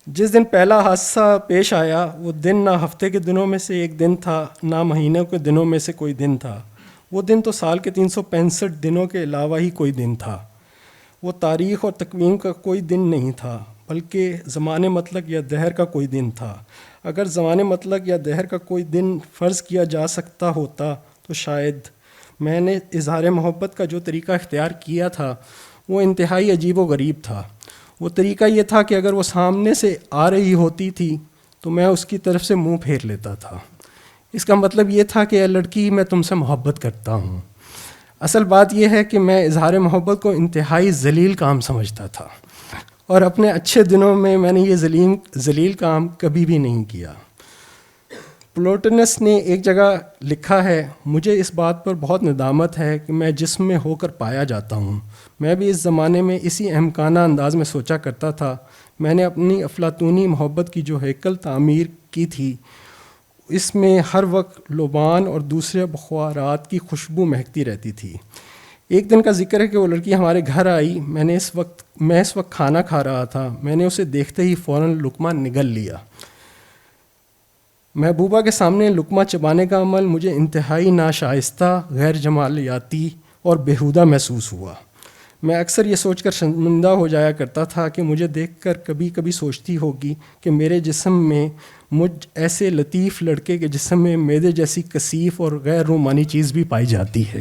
جس دن پہلا حادثہ پیش آیا وہ دن نہ ہفتے کے دنوں میں سے ایک دن تھا، نہ مہینوں کے دنوں میں سے کوئی دن تھا. وہ دن تو سال کے 365 دنوں کے علاوہ ہی کوئی دن تھا. وہ تاریخ اور تقویم کا کوئی دن نہیں تھا، بلکہ زمان مطلق یا دہر کا کوئی دن تھا. اگر زمان مطلق یا دہر کا کوئی دن فرض کیا جا سکتا ہوتا تو شاید میں نے اظہار محبت کا جو طریقہ اختیار کیا تھا وہ انتہائی عجیب و غریب تھا. وہ طریقہ یہ تھا کہ اگر وہ سامنے سے آ رہی ہوتی تھی تو میں اس کی طرف سے منہ پھیر لیتا تھا. اس کا مطلب یہ تھا کہ اے لڑکی میں تم سے محبت کرتا ہوں. اصل بات یہ ہے کہ میں اظہار محبت کو انتہائی ذلیل کام سمجھتا تھا، اور اپنے اچھے دنوں میں نے یہ ذلیل کام کبھی بھی نہیں کیا. پلوٹنس نے ایک جگہ لکھا ہے، مجھے اس بات پر بہت ندامت ہے کہ میں جسم میں ہو کر پایا جاتا ہوں. میں بھی اس زمانے میں اسی احمقانہ انداز میں سوچا کرتا تھا. میں نے اپنی افلاطونی محبت کی جو ہیکل تعمیر کی تھی اس میں ہر وقت لبان اور دوسرے بخارات کی خوشبو مہکتی رہتی تھی. ایک دن کا ذکر ہے کہ وہ لڑکی ہمارے گھر آئی. میں اس وقت کھانا کھا رہا تھا. میں نے اسے دیکھتے ہی فوراً لقمہ نگل لیا. محبوبہ کے سامنے لقمہ چبانے کا عمل مجھے انتہائی ناشائستہ، غیر جمالیاتی اور بیہودہ محسوس ہوا. میں اکثر یہ سوچ کر شرمندہ ہو جایا کرتا تھا کہ مجھے دیکھ کر کبھی کبھی سوچتی ہوگی کہ میرے جسم میں مجھ ایسے لطیف لڑکے کے جسم میں معدے جیسی کثیف اور غیر رومانی چیز بھی پائی جاتی ہے.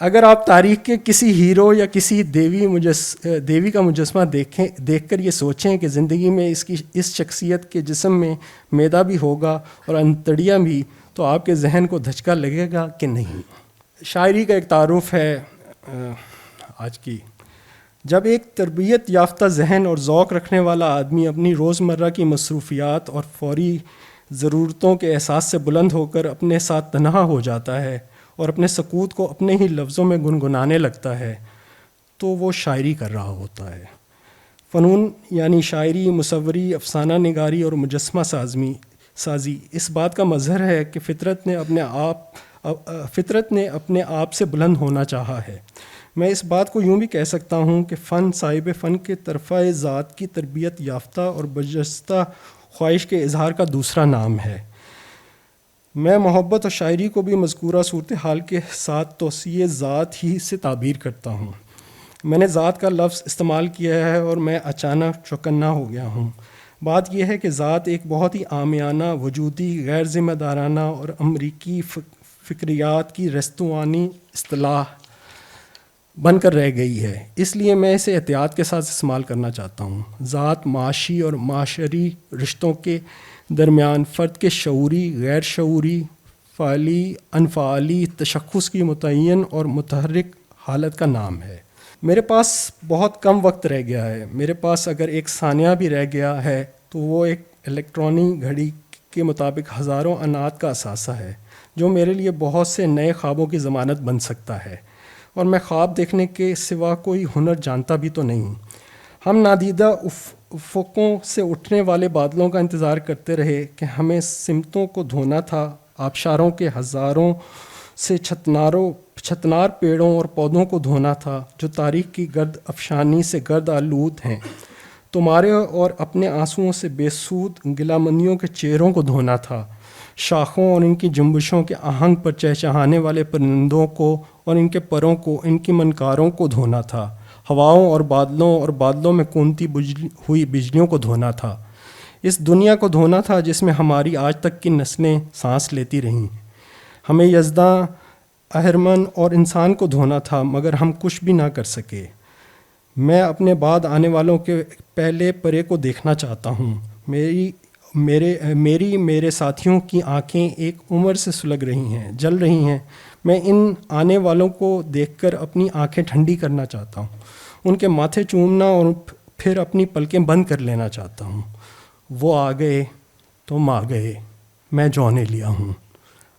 اگر آپ تاریخ کے کسی ہیرو یا کسی دیوی کا مجسمہ دیکھ کر یہ سوچیں کہ زندگی میں اس شخصیت کے جسم میں معدہ بھی ہوگا اور انتڑیاں بھی، تو آپ کے ذہن کو دھچکا لگے گا کہ نہیں. شاعری کا ایک تعارف ہے آج کی. جب ایک تربیت یافتہ ذہن اور ذوق رکھنے والا آدمی اپنی روزمرہ کی مصروفیات اور فوری ضرورتوں کے احساس سے بلند ہو کر اپنے ساتھ تنہا ہو جاتا ہے اور اپنے سکوت کو اپنے ہی لفظوں میں گنگنانے لگتا ہے تو وہ شاعری کر رہا ہوتا ہے. فنون یعنی شاعری، مصوری، افسانہ نگاری اور مجسمہ سازی اس بات کا مظہر ہے کہ فطرت نے اپنے آپ سے بلند ہونا چاہا ہے۔ میں اس بات کو یوں بھی کہہ سکتا ہوں کہ فن صاحب فن کے طرفہ ذات کی تربیت یافتہ اور برجستہ خواہش کے اظہار کا دوسرا نام ہے۔ میں محبت اور شاعری کو بھی مذکورہ صورتحال کے ساتھ توسیع ذات ہی سے تعبیر کرتا ہوں۔ میں نے ذات کا لفظ استعمال کیا ہے اور میں اچانک چوکنا ہو گیا ہوں۔ بات یہ ہے کہ ذات ایک بہت ہی عامیانہ، وجودی، غیر ذمہ دارانہ اور امریکی فکریات کی رستوانی اصطلاح بن کر رہ گئی ہے، اس لیے میں اسے احتیاط کے ساتھ استعمال کرنا چاہتا ہوں۔ ذات معاشی اور معاشری رشتوں کے درمیان فرد کے شعوری، غیر شعوری، فعلی، انفعالی تشخص کی متعین اور متحرک حالت کا نام ہے۔ میرے پاس بہت کم وقت رہ گیا ہے۔ میرے پاس اگر ایک ثانیہ بھی رہ گیا ہے تو وہ ایک الیکٹرانی گھڑی کے مطابق ہزاروں عنات کا اثاثہ ہے، جو میرے لیے بہت سے نئے خوابوں کی ضمانت بن سکتا ہے، اور میں خواب دیکھنے کے سوا کوئی ہنر جانتا بھی تو نہیں۔ ہم نادیدہ افقوں سے اٹھنے والے بادلوں کا انتظار کرتے رہے کہ ہمیں سمتوں کو دھونا تھا، آبشاروں کے ہزاروں سے چھتنار پیڑوں اور پودوں کو دھونا تھا جو تاریخ کی گرد افشانی سے گرد آلود ہیں، تمہارے اور اپنے آنسوؤں سے بے سود گلامندیوں کے چہروں کو دھونا تھا، شاخوں اور ان کی جنبشوں کے آہنگ پر چہچہانے والے پرندوں کو اور ان کے پروں کو، ان کی منکاروں کو دھونا تھا، ہواؤں اور بادلوں میں کونتی ہوئی بجلیوں کو دھونا تھا، اس دنیا کو دھونا تھا جس میں ہماری آج تک کی نسلیں سانس لیتی رہیں۔ ہمیں یزداں، اہرمن اور انسان کو دھونا تھا، مگر ہم کچھ بھی نہ کر سکے۔ میں اپنے بعد آنے والوں کے پہلے پرے کو دیکھنا چاہتا ہوں۔ میرے ساتھیوں کی آنکھیں ایک عمر سے سلگ رہی ہیں، جل رہی ہیں۔ میں ان آنے والوں کو دیکھ کر اپنی آنکھیں ٹھنڈی کرنا چاہتا ہوں، ان کے ماتھے چومنا اور پھر اپنی پلکیں بند کر لینا چاہتا ہوں۔ وہ آ گئے، تم آ گئے، میں جونے لیا ہوں۔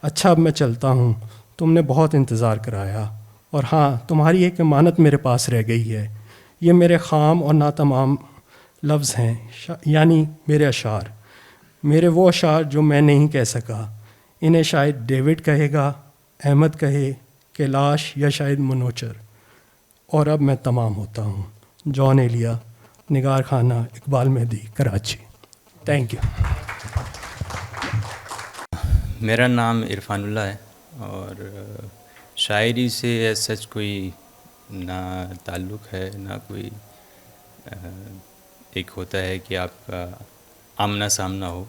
اچھا اب میں چلتا ہوں، تم نے بہت انتظار کرایا، اور ہاں تمہاری ایک امانت میرے پاس رہ گئی ہے۔ یہ میرے خام اور ناتمام لفظ ہیں، یعنی میرے اشعار، میرے وہ اشعار جو میں نہیں کہہ سکا۔ انہیں شاید ڈیوڈ کہے گا، احمد کہے، کیلاش یا شاید منوچر۔ اور اب میں تمام ہوتا ہوں۔ جون ایلیا، نگار خانہ، اقبال مہدی، کراچی۔ Thank you. میرا نام عرفان اللہ ہے، اور شاعری سے سچ کوئی نہ تعلق ہے، نہ کوئی ایک ہوتا ہے کہ آپ کا آمنا سامنا ہو،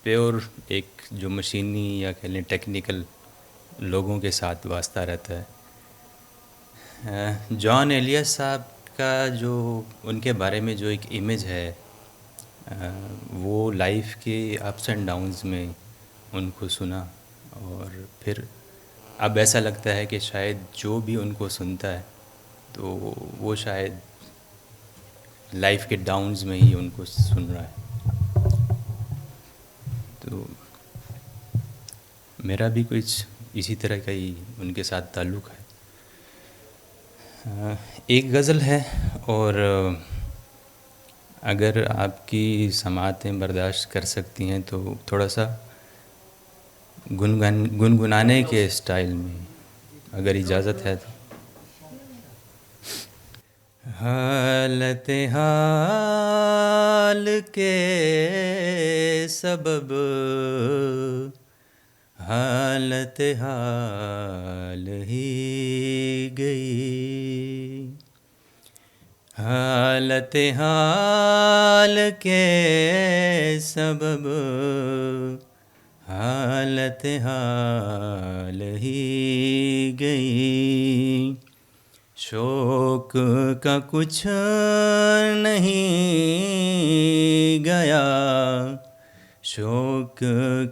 پیور ایک جو مشینی یا کہہ لیں ٹیکنیکل لوگوں کے ساتھ واسطہ رہتا ہے۔ جان ایلیس صاحب کا جو ان کے بارے میں جو ایک امیج ہے، وہ لائف کے اپس اینڈ ڈاؤنز میں ان کو سنا، اور پھر اب ایسا لگتا ہے کہ شاید جو بھی ان کو سنتا ہے تو وہ شاید لائف کے ڈاؤنز میں ہی ان کو سن رہا ہے۔ تو میرا بھی کچھ اسی طرح کا ہی ان کے ساتھ تعلق ہے۔ ایک غزل ہے، اور اگر آپ کی سماعتیں برداشت کر سکتی ہیں تو تھوڑا سا گنگنانے کے اسٹائل میں اگر اجازت ہے تو۔ حالت حال کے سبب حالت حال ہی گئی، حالت حال کے سبب حالت حال ہی گئی، شوق کا کچھ نہیں گیا، شوق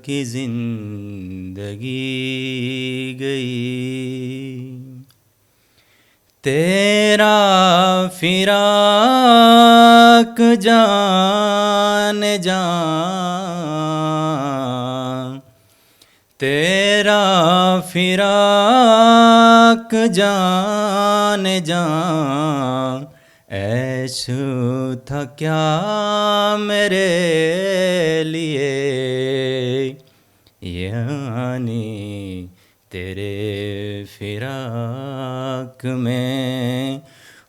کی زندگی گئی، تیرا فراق جان جان، تیرا فراق جان جان، عیش تھا کیا میرے لیے یعنی تیرے فراق میں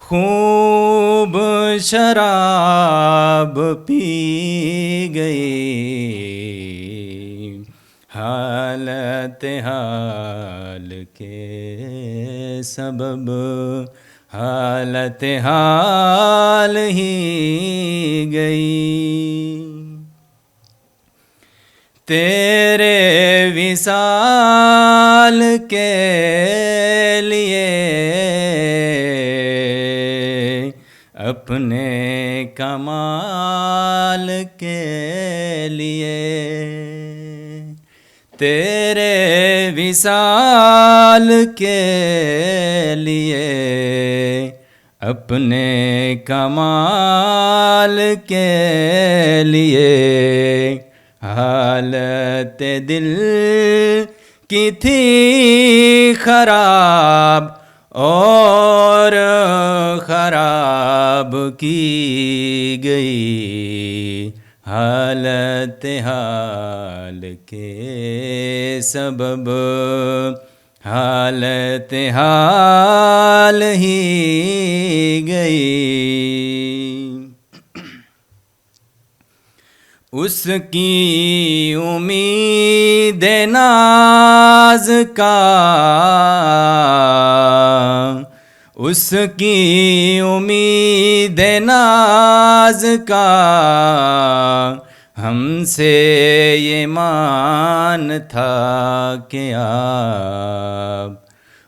خوب شراب پی گئی حالت حال کے سبب حالت حال ہی گئی تیرے وصال کے لیے اپنے کمال کے لیے تیرے وصال کے لیے اپنے کمال کے لیے حالت دل کی تھی خراب اور خراب کی گئی حالت حال کے سبب حالت حال ہی گئی اس کی امید ناز کا اس کی امید ناز کا ہم سے یہ مان تھا کہ آپ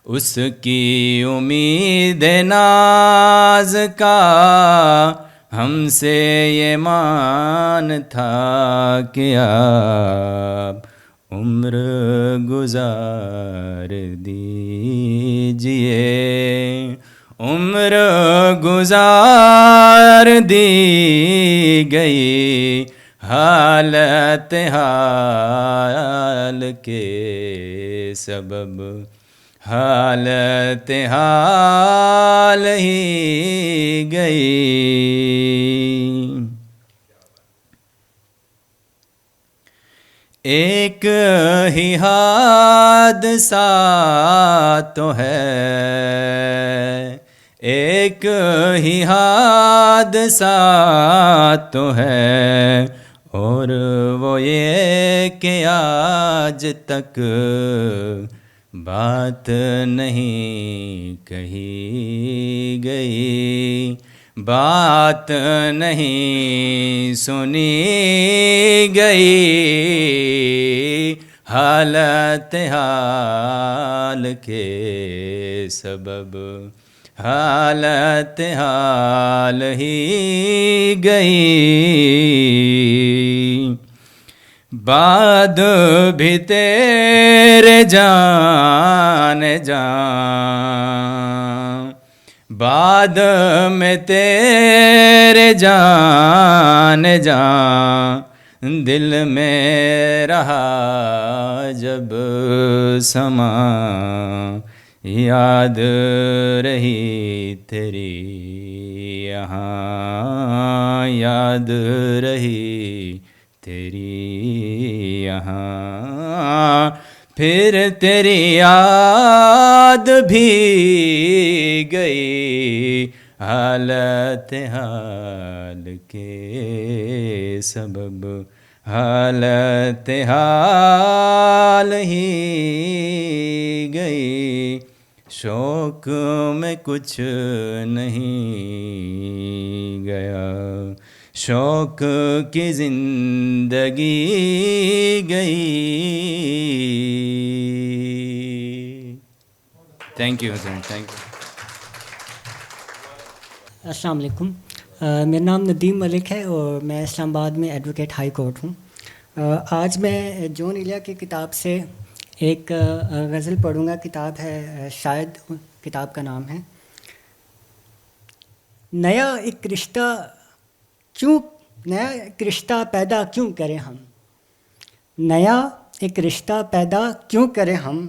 اس کی امید ناز کا ہم سے یہ مان تھا کہ آپ عمر گزار دیجئے عمر گزار دی گئی حالت حال کے سبب حالت حال ہی گئی ایک ہی حادثہ تو ہے ایک ہی حادثہ تو ہے اور وہ یہ کہ آج تک بات نہیں کہی گئی بات نہیں سنی گئی حالت حال کے سبب حالت حال ہی گئی بعد بھی تیرے جان جان بعد میں تیرے جان جان دل میں رہا جب سما یاد رہی تیری یہاں یاد رہی تیری یہاں پھر تیری یاد بھی گئی حالت حال کے سبب حالت حال ہی گئی شوق میں کچھ نہیں گیا شوق کی زندگی گئی thank you Hussain thank you السلام علیکم میرا نام ندیم ملک ہے اور میں اسلام آباد میں ایڈوکیٹ ہائی کورٹ ہوں آج میں جون ایلیا کی کتاب سے ایک غزل پڑھوں گا کتاب ہے شاید کتاب کا نام ہے نیا ایک رشتہ پیدا کیوں کریں ہم نیا ایک رشتہ پیدا کیوں کریں ہم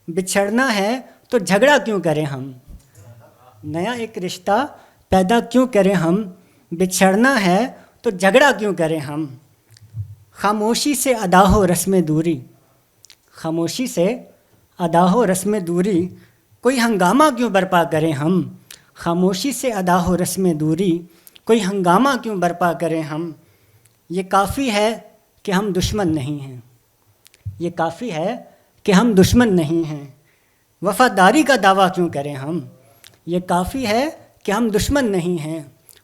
بچھڑنا ہے تو جھگڑا کیوں کریں ہم نیا ایک رشتہ پیدا کیوں کریں ہم بچھڑنا ہے تو جھگڑا کیوں کریں ہم خاموشی سے ادا ہو رسم دوری، خاموشی سے ادا ہو رسم دوری، کوئی ہنگامہ کیوں برپا کریں ہم، خاموشی سے ادا ہو رسم دوری، کوئی ہنگامہ کیوں برپا کریں ہم، یہ کافی ہے کہ ہم دشمن نہیں ہیں، یہ کافی ہے کہ ہم دشمن نہیں ہیں، وفاداری کا دعویٰ کیوں کریں ہم، یہ کافی ہے کہ ہم دشمن نہیں ہیں،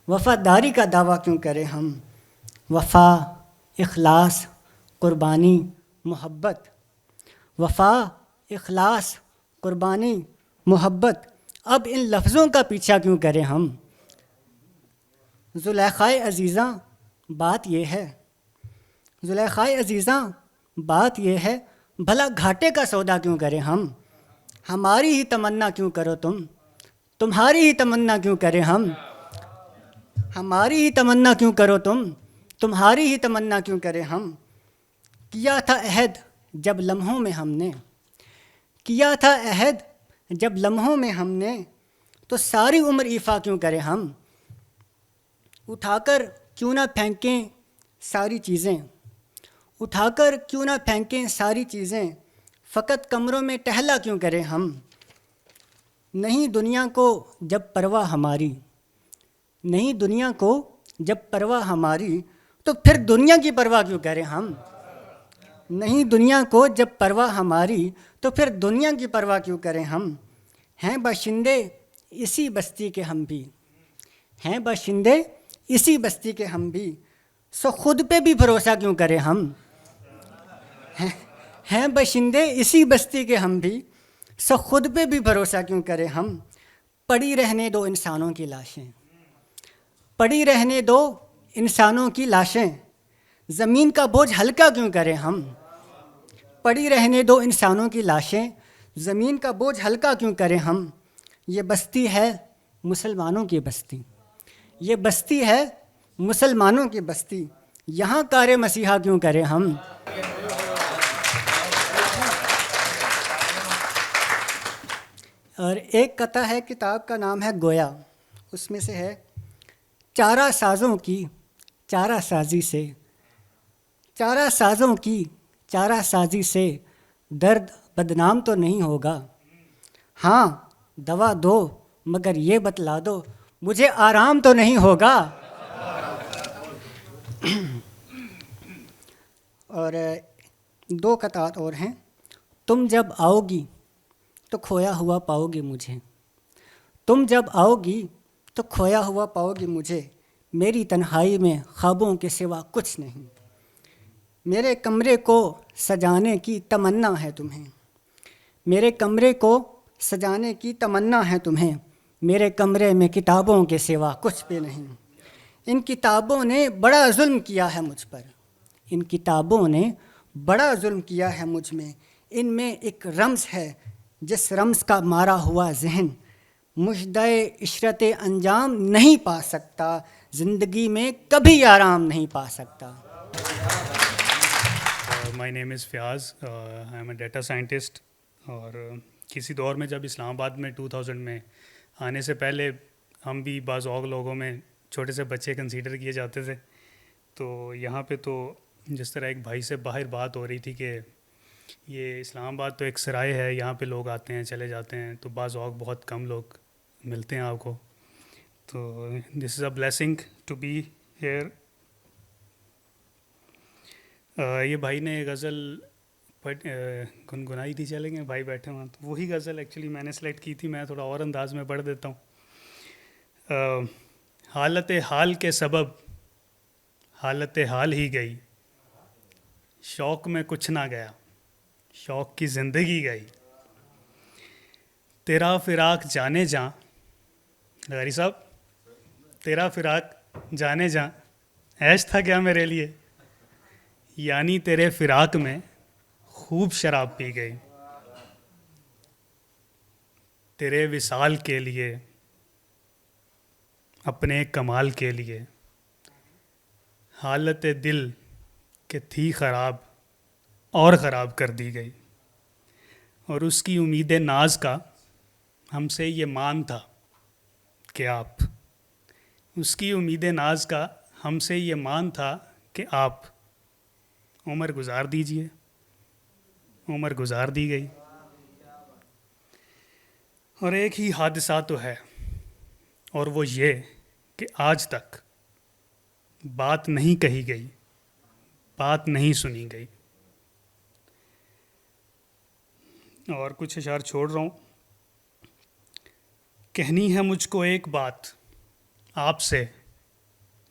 وفاداری کا دعویٰ کیوں کریں ہم، وفا، اخلاص، قربانی، محبت، وفا، اخلاص، قربانی، محبت، اب ان لفظوں کا پیچھا کیوں کریں ہم، زلیخائے عزیزاں بات یہ ہے، زلیخائے عزیزاں بات یہ ہے، بھلا گھاٹے کا سودا کیوں کریں ہم، ہماری ہی تمنا کیوں کرو تم، تمہاری ہی تمنا کیوں کریں ہم، ہماری ہی تمنا کیوں کرو تم، تمہاری ہی تمنا کیوں کریں ہم، کیا تھا عہد جب لمحوں میں ہم نے، کیا تھا عہد جب لمحوں میں ہم نے، تو ساری عمر ایفا کیوں کریں ہم، اٹھا کر کیوں نہ پھینکیں ساری چیزیں، اٹھا کر کیوں نہ پھینکیں ساری چیزیں، فقط کمروں میں ٹہلا کیوں کریں ہم، نہیں دنیا کو جب پرواہ ہماری، نہیں دنیا کو جب پرواہ ہماری، تو پھر دنیا کی پرواہ کیوں کریں ہم، نہیں دنیا کو جب پرواہ ہماری، تو پھر دنیا کی پرواہ کیوں کریں ہم، ہیں باشندے اسی بستی کے ہم بھی، ہیں باشندے اسی بستی کے ہم بھی، سو خود پہ بھی بھروسہ کیوں کریں ہم، ہیں باشندے اسی بستی کے ہم بھی، سو خود پہ بھی بھروسہ کیوں کریں ہم، پڑی رہنے دو انسانوں کی لاشیں، پڑی رہنے دو انسانوں کی لاشیں، زمین کا بوجھ ہلکا کیوں کریں ہم، پڑی رہنے دو انسانوں کی لاشیں، زمین کا بوجھ ہلکا کیوں کریں ہم، یہ بستی ہے مسلمانوں کی بستی، یہ بستی ہے مسلمانوں کی بستی، یہاں کار مسیحا کیوں کریں ہم، اور ایک قطعہ ہے کتاب کا نام ہے گویا، اس میں سے ہے چارہ سازوں کی چارہ سازی سے، چارہ سازوں کی چارہ سازی سے درد بدنام تو نہیں ہوگا، ہاں دوا دو مگر یہ بتلا دو مجھے آرام تو نہیں ہوگا، اور دو قطعات اور ہیں، تم جب آؤ گی تو کھویا ہوا پاؤ گی مجھے، تم جب آؤ گی تو کھویا ہوا پاؤ گی مجھے، میری تنہائی میں خوابوں کے سوا کچھ نہیں، میرے کمرے کو سجانے کی تمنا ہے تمہیں، میرے کمرے کو سجانے کی تمنا ہے تمہیں، میرے کمرے میں کتابوں کے سوا کچھ بھی نہیں، ان کتابوں نے بڑا ظلم کیا ہے مجھ پر، ان کتابوں نے بڑا ظلم کیا ہے مجھ میں ایک رمز ہے جس رمز کا مارا ہوا ذہن مژدۂ عشرت انجام نہیں پا سکتا، زندگی میں کبھی آرام نہیں پا سکتا۔ My name is Fayyaz, I am a data scientist, اور کسی دور میں جب اسلام آباد میں 2000 میں آنے سے پہلے ہم بھی بعض اوقات لوگوں میں چھوٹے سے بچے کنسیڈر کیے جاتے تھے، تو یہاں پہ تو جس طرح ایک بھائی سے باہر بات ہو رہی تھی کہ یہ اسلام آباد تو ایک سرائے ہے، یہاں پہ لوگ آتے ہیں چلے جاتے ہیں، تو بعض اوقات بہت کم لوگ ملتے ہیں آپ کو، تو this is a blessing to be here. یہ بھائی نے غزل گنگنائی تھی، چلیں گے بھائی بیٹھے ہوئے، تو وہی غزل ایکچولی میں نے سلیکٹ کی تھی، میں تھوڑا اور انداز میں پڑھ دیتا ہوں۔ حالت حال کے سبب حالت حال ہی گئی، شوق میں کچھ نہ گیا، شوق کی زندگی گئی، تیرا فراق جانے جاں، غاری صاحب تیرا فراق جانے جاں عیش تھا کیا میرے لیے، یعنی تیرے فراق میں خوب شراب پی گئی، تیرے وصال کے لیے اپنے کمال کے لیے حالت دل کہ تھی خراب اور خراب کر دی گئی، اور اس کی امید ناز کا ہم سے یہ مان تھا کہ آپ، اس کی امید ناز کا ہم سے یہ مان تھا کہ آپ عمر گزار دیجئے. عمر گزار دی گئی اور ایک ہی حادثہ تو ہے، اور وہ یہ کہ آج تک بات نہیں کہی گئی، بات نہیں سنی گئی. اور کچھ اشعار چھوڑ رہا ہوں. کہنی ہے مجھ کو ایک بات آپ سے،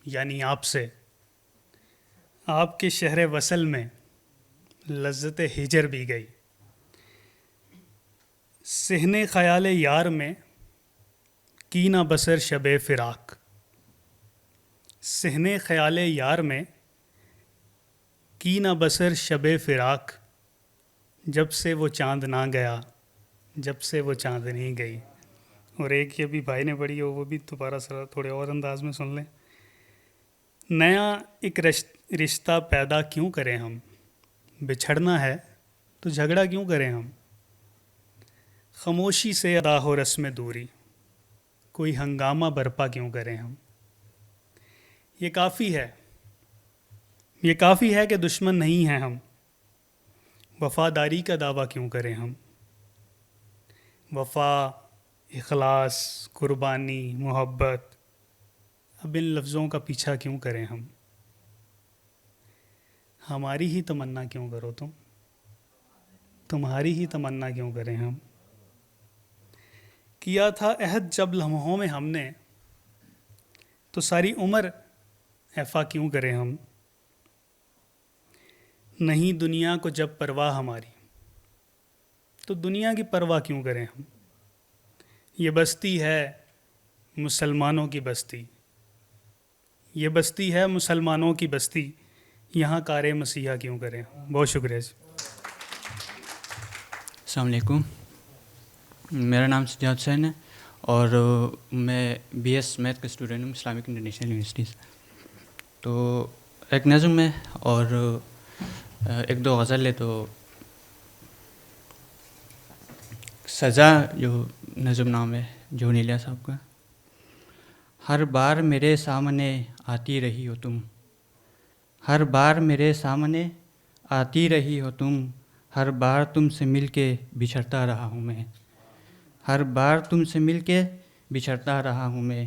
یعنی آپ سے، آپ کے شہر وصل میں لذت ہجر بھی گئی. صحن خیال یار میں کی نہ بسر شب فراق. صحن خیال یار میں کی نہ بسر شب فراق. جب سے وہ چاند نہ گیا، جب سے وہ چاندنی گئی. اور ایک یہ بھی بھائی نے پڑھی ہو، وہ بھی دوبارہ سر تھوڑے اور انداز میں سن لیں. نیا ایک رشتہ پیدا کیوں کریں ہم، بچھڑنا ہے تو جھگڑا کیوں کریں ہم. خاموشی سے ادا ہو رسم دوری، کوئی ہنگامہ برپا کیوں کریں ہم. یہ کافی ہے، یہ کافی ہے کہ دشمن نہیں ہیں ہم. وفاداری کا دعویٰ کیوں کریں ہم. وفا، اخلاص، قربانی، محبت، اب ان لفظوں کا پیچھا کیوں کریں ہم. ہماری ہی تمنا کیوں کرو تم، تمہاری ہی تمنا کیوں کریں ہم. کیا تھا عہد جب لمحوں میں ہم نے، تو ساری عمر ایفا کیوں کریں ہم. نہیں دنیا کو جب پرواہ ہماری، تو دنیا کی پرواہ کیوں کریں ہم. یہ بستی ہے مسلمانوں کی بستی، یہ بستی ہے مسلمانوں کی بستی، یہاں کار مسیحا کیوں کریں ہم. بہت شکریہ جی. السلام علیکم. میرا نام سجاد حسین ہے اور میں بی ایس میتھ کا اسٹوڈنٹ ہوں اسلامک انٹرنیشنل یونیورسٹی سے. تو ایک نظم ہے اور ایک دو غزل ہے. تو سزا جو نظم نام ہے جون ایلیا صاحب کا. ہر بار میرے سامنے آتی رہی ہو تم، ہر بار میرے سامنے آتی رہی ہو تم، ہر بار تم سے مل کے بچھڑتا رہا ہوں میں، ہر بار تم سے مل کے بچھڑتا رہا ہوں میں.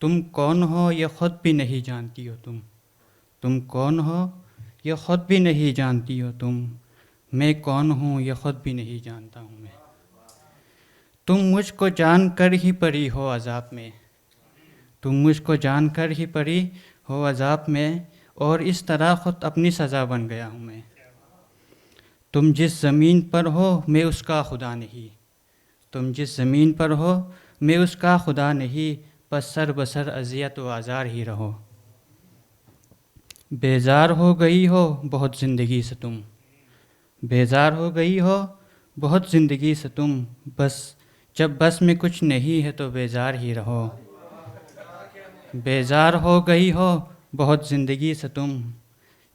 تم کون ہو یہ خود بھی نہیں جانتی ہو تم، تم کون ہو یہ خود بھی نہیں جانتی ہو تم، میں کون ہوں یہ خود بھی نہیں جانتا ہوں میں. تم مجھ کو جان کر ہی پڑی ہو عذاب میں، تم مجھ کو جان کر ہی پڑی ہو عذاب میں، اور اس طرح خود اپنی سزا بن گیا ہوں میں. تم جس زمین پر ہو میں اس کا خدا نہیں، تم جس زمین پر ہو میں اس کا خدا نہیں، بس سر بسر اذیت و آزار ہی رہو. بیزار ہو گئی ہو بہت زندگی سے تم، بیزار ہو گئی ہو بہت زندگی سے تم، بس جب بس میں کچھ نہیں ہے تو بیزار ہی رہو. بیزار ہو گئی ہو بہت زندگی سے تم،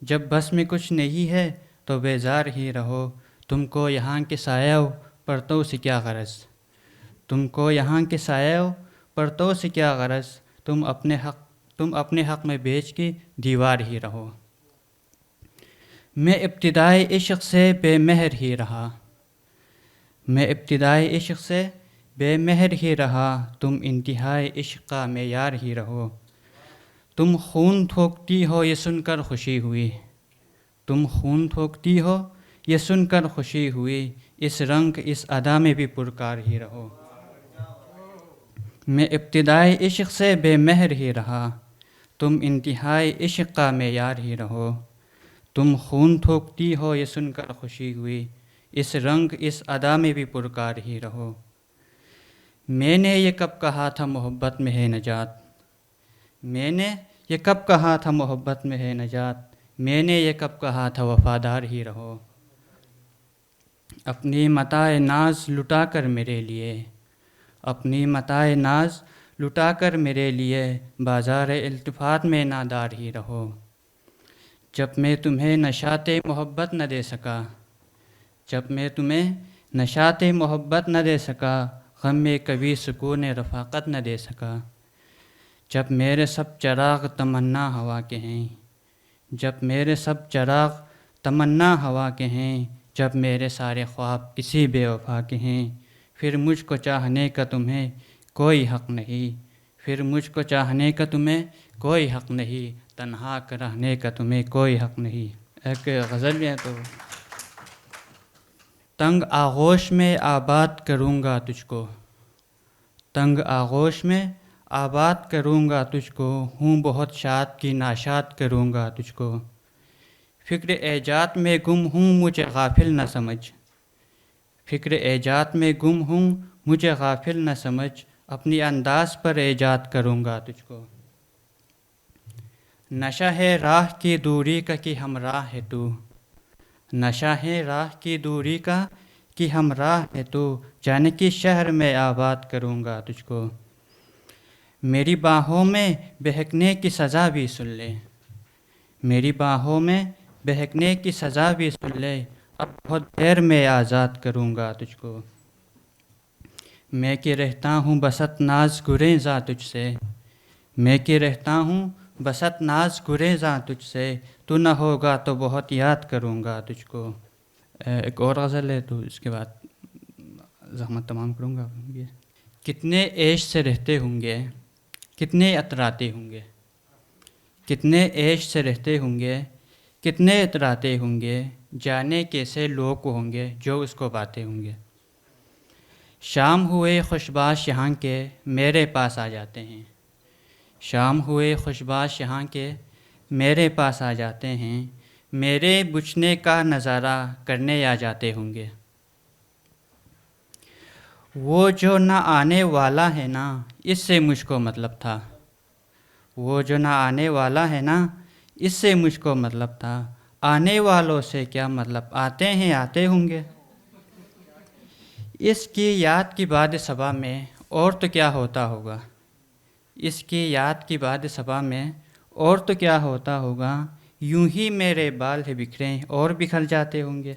جب بس میں کچھ نہیں ہے تو بیزار ہی رہو. تم کو یہاں کے سایہ پرتوں سے کیا غرض، تم کو یہاں کے سایہ پرتوں سے کیا غرض، تم اپنے حق میں بیچ کے دیوار ہی رہو. میں ابتدائے عشق سے بے مہر ہی رہا، میں ابتدائے عشق سے بے مہر ہی رہا، تم انتہائے عشق کا معیار ہی رہو. تم خون تھوکتی ہو یہ سن کر خوشی ہوئی، تم خون تھوکتی ہو یہ سن کر خوشی ہوئی، اس رنگ اس ادا میں بھی پرکار ہی رہو. میں ابتدائے عشق سے بے مہر ہی رہا، تم انتہائی عشق کا معیار ہی رہو. تم خون تھوکتی ہو یہ سن کر خوشی ہوئی، اس رنگ اس ادا میں بھی پرکار ہی رہو. میں نے یہ کب کہا تھا محبت میں ہے نجات، میں نے یہ کب کہا تھا محبت میں ہے نجات، میں نے یہ کب کہا تھا وفادار ہی رہو. اپنی متاع ناز لٹا کر میرے لیے، اپنی متاع ناز لٹا کر میرے لیے، بازار التفات میں نادار ہی رہو. جب میں تمہیں نشاط محبت نہ دے سکا، جب میں تمہیں نشاط محبت نہ دے سکا، غم میں کبھی سکون رفاقت نہ دے سکا. جب میرے سب چراغ تمنا ہوا کے ہیں، جب میرے سب چراغ تمنا ہوا کے ہیں جب میرے سارے خواب کسی بے وفا کے ہیں، پھر مجھ کو چاہنے کا تمہیں کوئی حق نہیں، پھر مجھ کو چاہنے کا تمہیں کوئی حق نہیں، تنہا کر رہنے کا تمہیں کوئی حق نہیں۔ ایک غزل بھی ہے تو تنگ آغوش میں آباد کروں گا تجھ کو، تنگ آغوش میں آباد کروں گا تجھ کو، ہوں بہت شاد کی ناشاد کروں گا تجھ کو، فکر ایجاد میں گم ہوں مجھے غافل نہ سمجھ، فکر ایجاد میں گم ہوں مجھے غافل نہ سمجھ، اپنی انداز پر ایجاد کروں گا تجھ کو، نشہ ہے راہ کی دوری کا کہ ہمراہ ہے تو، نشہ ہے راہ کی دوری کا کہ ہمراہ ہے تو، جانے کی شہر میں آباد کروں گا تجھ کو، میری باہوں میں بہکنے کی سزا بھی سن لے، میری باہوں میں بہکنے کی سزا بھی سن لے، اب بہت دیر میں آزاد کروں گا تجھ کو، میں کہ رہتا ہوں بست ناز گریزاں تجھ سے، میں کہ رہتا ہوں بست ناز گریزاں تجھ سے، تو نہ ہوگا تو بہت یاد کروں گا تجھ کو۔ ایک اور غزل ہے تو اس کے بعد زحمت تمام کروں گا۔ کتنے عیش سے رہتے ہوں گے، کتنے اتراتے ہوں گے، کتنے عیش سے رہتے ہوں گے، کتنے اتراتے ہوں گے، جانے کیسے لوگ ہوں گے جو اس کو پاتے ہوں گے، شام ہوئے خوشباش یہاں کے میرے پاس آ جاتے ہیں، شام ہوئے خوشباش یہاں کے میرے پاس آ جاتے ہیں، میرے بچھنے کا نظارہ کرنے آ جاتے ہوں گے، وہ جو نہ آنے والا ہے نا اس سے مجھ کو مطلب تھا، وہ جو نہ آنے والا ہے نا اس سے مجھ کو مطلب تھا، آنے والوں سے کیا مطلب، آتے ہیں آتے ہوں گے، اس کی یاد کی باد صبا میں اور تو کیا ہوتا ہوگا، اس کی یاد کی باد صبا میں اور تو کیا ہوتا ہوگا، یوں ہی میرے بال ہے بکھرے اور بکھر جاتے ہوں گے،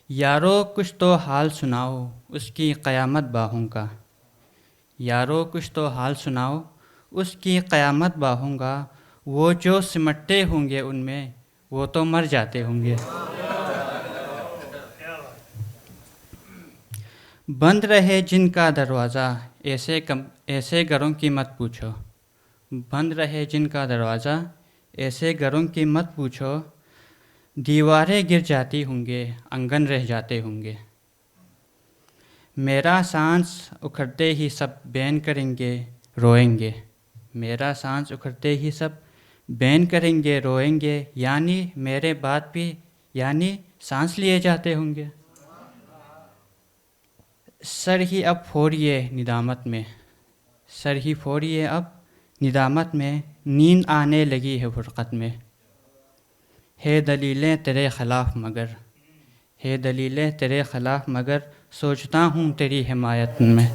یارو کچھ تو حال سناؤ اس کی قیامت باہوں کا، یارو کچھ تو حال سناؤ اس کی قیامت باہوں گا، وہ جو سمٹتے ہوں گے ان میں وہ تو مر جاتے ہوں گے، بند رہے جن کا دروازہ ایسے گھروں کی مت پوچھو، بند رہے جن کا دروازہ ایسے گھروں کی مت پوچھو، دیواریں گر جاتی ہوں گے آنگن رہ جاتے ہوں گے، میرا سانس اکھڑتے ہی سب بین کریں گے روئیں گے، میرا سانس اکھڑتے ہی سب بین کریں گے روئیں گے، یعنی میرے بعد بھی یعنی سانس لیے جاتے ہوں گے، سر ہی اب پھوڑیے ندامت میں، سر ہی پھوڑیے اب ندامت میں، نیند آنے لگی ہے فرقت میں، ہے دلیلیں تیرے خلاف مگر، ہے دلیلیں تیرے خلاف مگر، سوچتا ہوں تیری حمایت میں،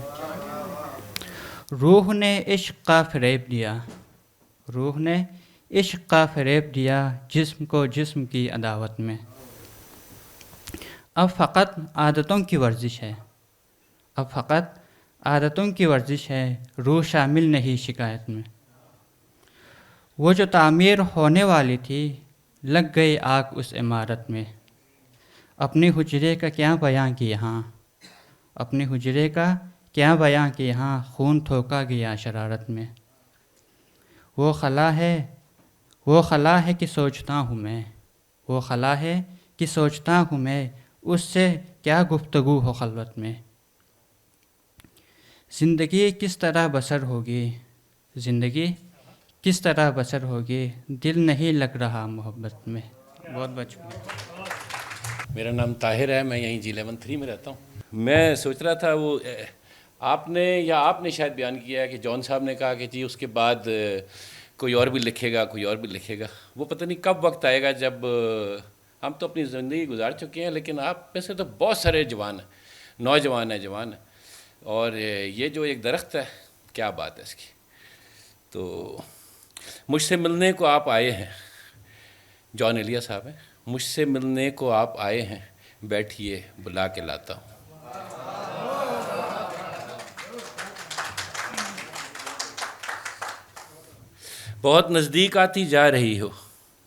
روح نے عشق کا فریب دیا، روح نے عشق کا فریب دیا، جسم کو جسم کی عداوت میں، اب فقط عادتوں کی ورزش ہے، اب فقط عادتوں کی ورزش ہے، روح شامل نہیں شکایت میں، وہ جو تعمیر ہونے والی تھی لگ گئی آگ اس عمارت میں، اپنے حجرے کا کیا بیاں کہ یہاں، اپنے حجرے کا کیا بیاں کہ یہاں، خون تھوکا گیا شرارت میں، وہ خلا ہے کہ سوچتا ہوں میں، وہ خلا ہے کہ سوچتا ہوں میں، اس سے کیا گفتگو ہو خلوت میں، زندگی کس طرح بسر ہوگی، زندگی کس طرح بسر ہوگی، دل نہیں لگ رہا محبت میں۔ بہت بہت شکریہ۔ میرا نام طاہر ہے، میں یہیں جی 11-3 میں رہتا ہوں۔ میں سوچ رہا تھا وہ آپ نے شاید بیان کیا ہے کہ جون صاحب نے کہا کہ جی اس کے بعد کوئی اور بھی لکھے گا، کوئی اور بھی لکھے گا، وہ پتہ نہیں کب وقت آئے گا جب ہم تو اپنی زندگی گزار چکے ہیں، لیکن آپ میں سے تو بہت سارے جوان ہیں، نوجوان ہیں، جوان ہیں، اور یہ جو ایک درخت ہے کیا بات ہے اس کی۔ تو مجھ سے ملنے کو آپ آئے ہیں، جون ایلیا صاحب ہیں، مجھ سے ملنے کو آپ آئے ہیں، بیٹھیے بلا کے لاتا ہوں۔ بہت نزدیک آتی جا رہی ہو،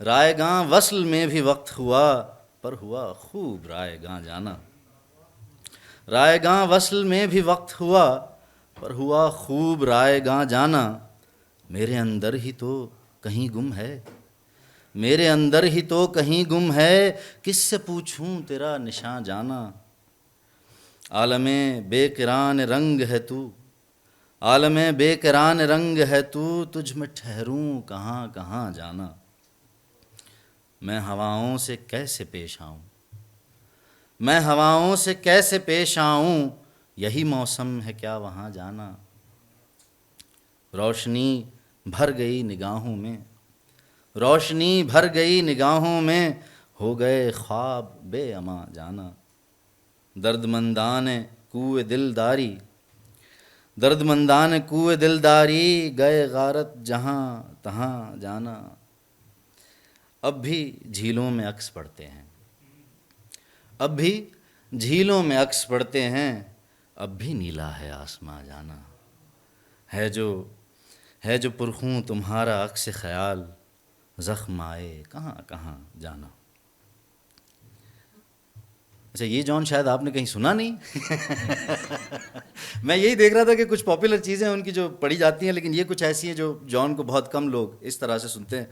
رائے گاں وصل میں بھی وقت ہوا پر ہوا خوب رائے گاں جانا. رائے گاں وصل میں بھی وقت ہوا پر ہوا خوب رائے گاں جانا. میرے اندر ہی تو کہیں گم ہے, میرے اندر ہی تو کہیں گم ہے, کس سے پوچھوں تیرا نشاں جانا. عالم بے کران رنگ ہے تو, عالم بے کران رنگ ہے تو, تجھ میں ٹھہروں کہاں کہاں جانا. میں ہواؤں سے کیسے پیش آؤں, میں ہواؤں سے کیسے پیش آؤں, یہی موسم ہے کیا وہاں جانا. روشنی بھر گئی نگاہوں میں, روشنی بھر گئی نگاہوں میں, ہو گئے خواب بے اما جانا. درد مندان کوئے دلداری, درد مندان کوئے دلداری, گئے غارت جہاں تہاں جانا. اب بھی جھیلوں میں عکس پڑتے ہیں, اب بھی جھیلوں میں عکس پڑتے ہیں, اب بھی نیلا ہے آسماں جانا. ہے جو پرخوں تمہارا عکس خیال, زخم آئے کہاں کہاں جانا. اچھا یہ جان شاید آپ نے کہیں سنا نہیں. میں یہی دیکھ رہا تھا کہ کچھ پاپولر چیزیں ان کی جو پڑھی جاتی ہیں, لیکن یہ کچھ ایسی ہیں جو جان کو بہت کم لوگ اس طرح سے سنتے ہیں.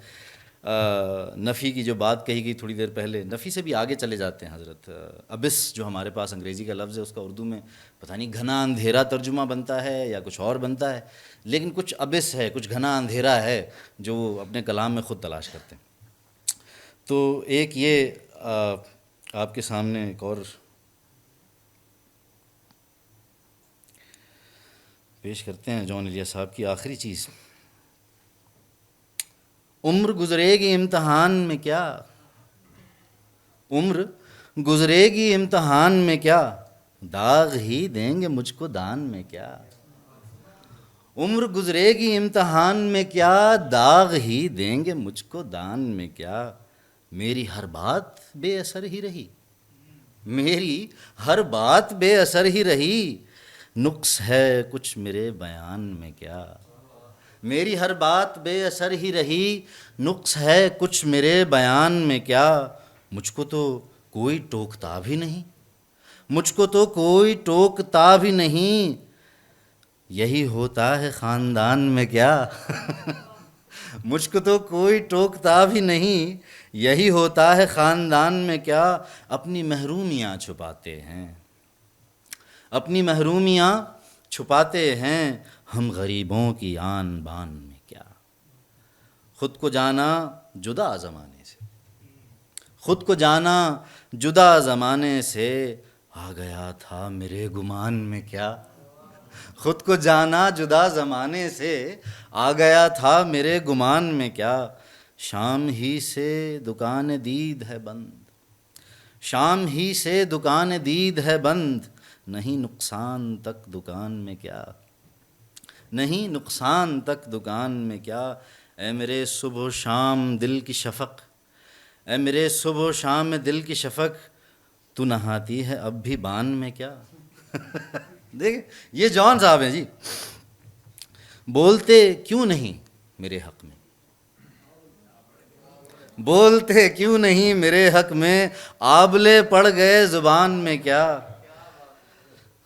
نفی کی جو بات کہی گئی تھوڑی دیر پہلے, نفی سے بھی آگے چلے جاتے ہیں حضرت. ابس جو ہمارے پاس انگریزی کا لفظ ہے, اس کا اردو میں پتہ نہیں گھنا اندھیرا ترجمہ بنتا ہے یا کچھ اور بنتا ہے, لیکن کچھ ابس ہے, کچھ گھنا اندھیرا ہے جو وہ اپنے کلام میں خود تلاش کرتے ہیں. تو ایک یہ آپ کے سامنے ایک اور پیش کرتے ہیں جان ایلیا صاحب کی آخری چیز. عمر گزرے گی امتحان میں کیا, عمر گزرے گی امتحان میں کیا, داغ ہی دیں گے مجھ کو دان میں کیا. عمر گزرے گی امتحان میں کیا, داغ ہی دیں گے مجھ کو دان میں کیا. میری ہر بات بے اثر ہی رہی, میری ہر بات بے اثر ہی رہی, نقص ہے کچھ میرے بیان میں کیا. میری ہر بات بے اثر ہی رہی, نقص ہے کچھ میرے بیان میں کیا. مجھ کو تو کوئی ٹوکتا بھی نہیں, مجھ کو تو کوئی ٹوکتا بھی نہیں, یہی ہوتا ہے خاندان میں کیا. مجھ کو تو کوئی ٹوکتا بھی نہیں, یہی ہوتا ہے خاندان میں کیا. اپنی محرومیاں چھپاتے ہیں, اپنی محرومیاں چھپاتے ہیں, ہم غریبوں کی آن بان میں کیا. خود کو جانا جدا زمانے سے, خود کو جانا جدا زمانے سے, آ گیا تھا میرے گمان میں کیا. خود کو جانا جدا زمانے سے, آ گیا تھا میرے گمان میں کیا. شام ہی سے دکان دید ہے بند, شام ہی سے دکان دید ہے بند, نہیں نقصان تک دکان میں کیا. نہیں نقصان تک دکان میں کیا. اے میرے صبح و شام دل کی شفق, اے میرے صبح و شام میں دل کی شفق, تو نہاتی ہے اب بھی بان میں کیا. دیکھیں یہ جان صاحب ہیں جی. بولتے کیوں نہیں میرے حق میں, بولتے کیوں نہیں میرے حق میں, آبلے پڑ گئے زبان میں کیا.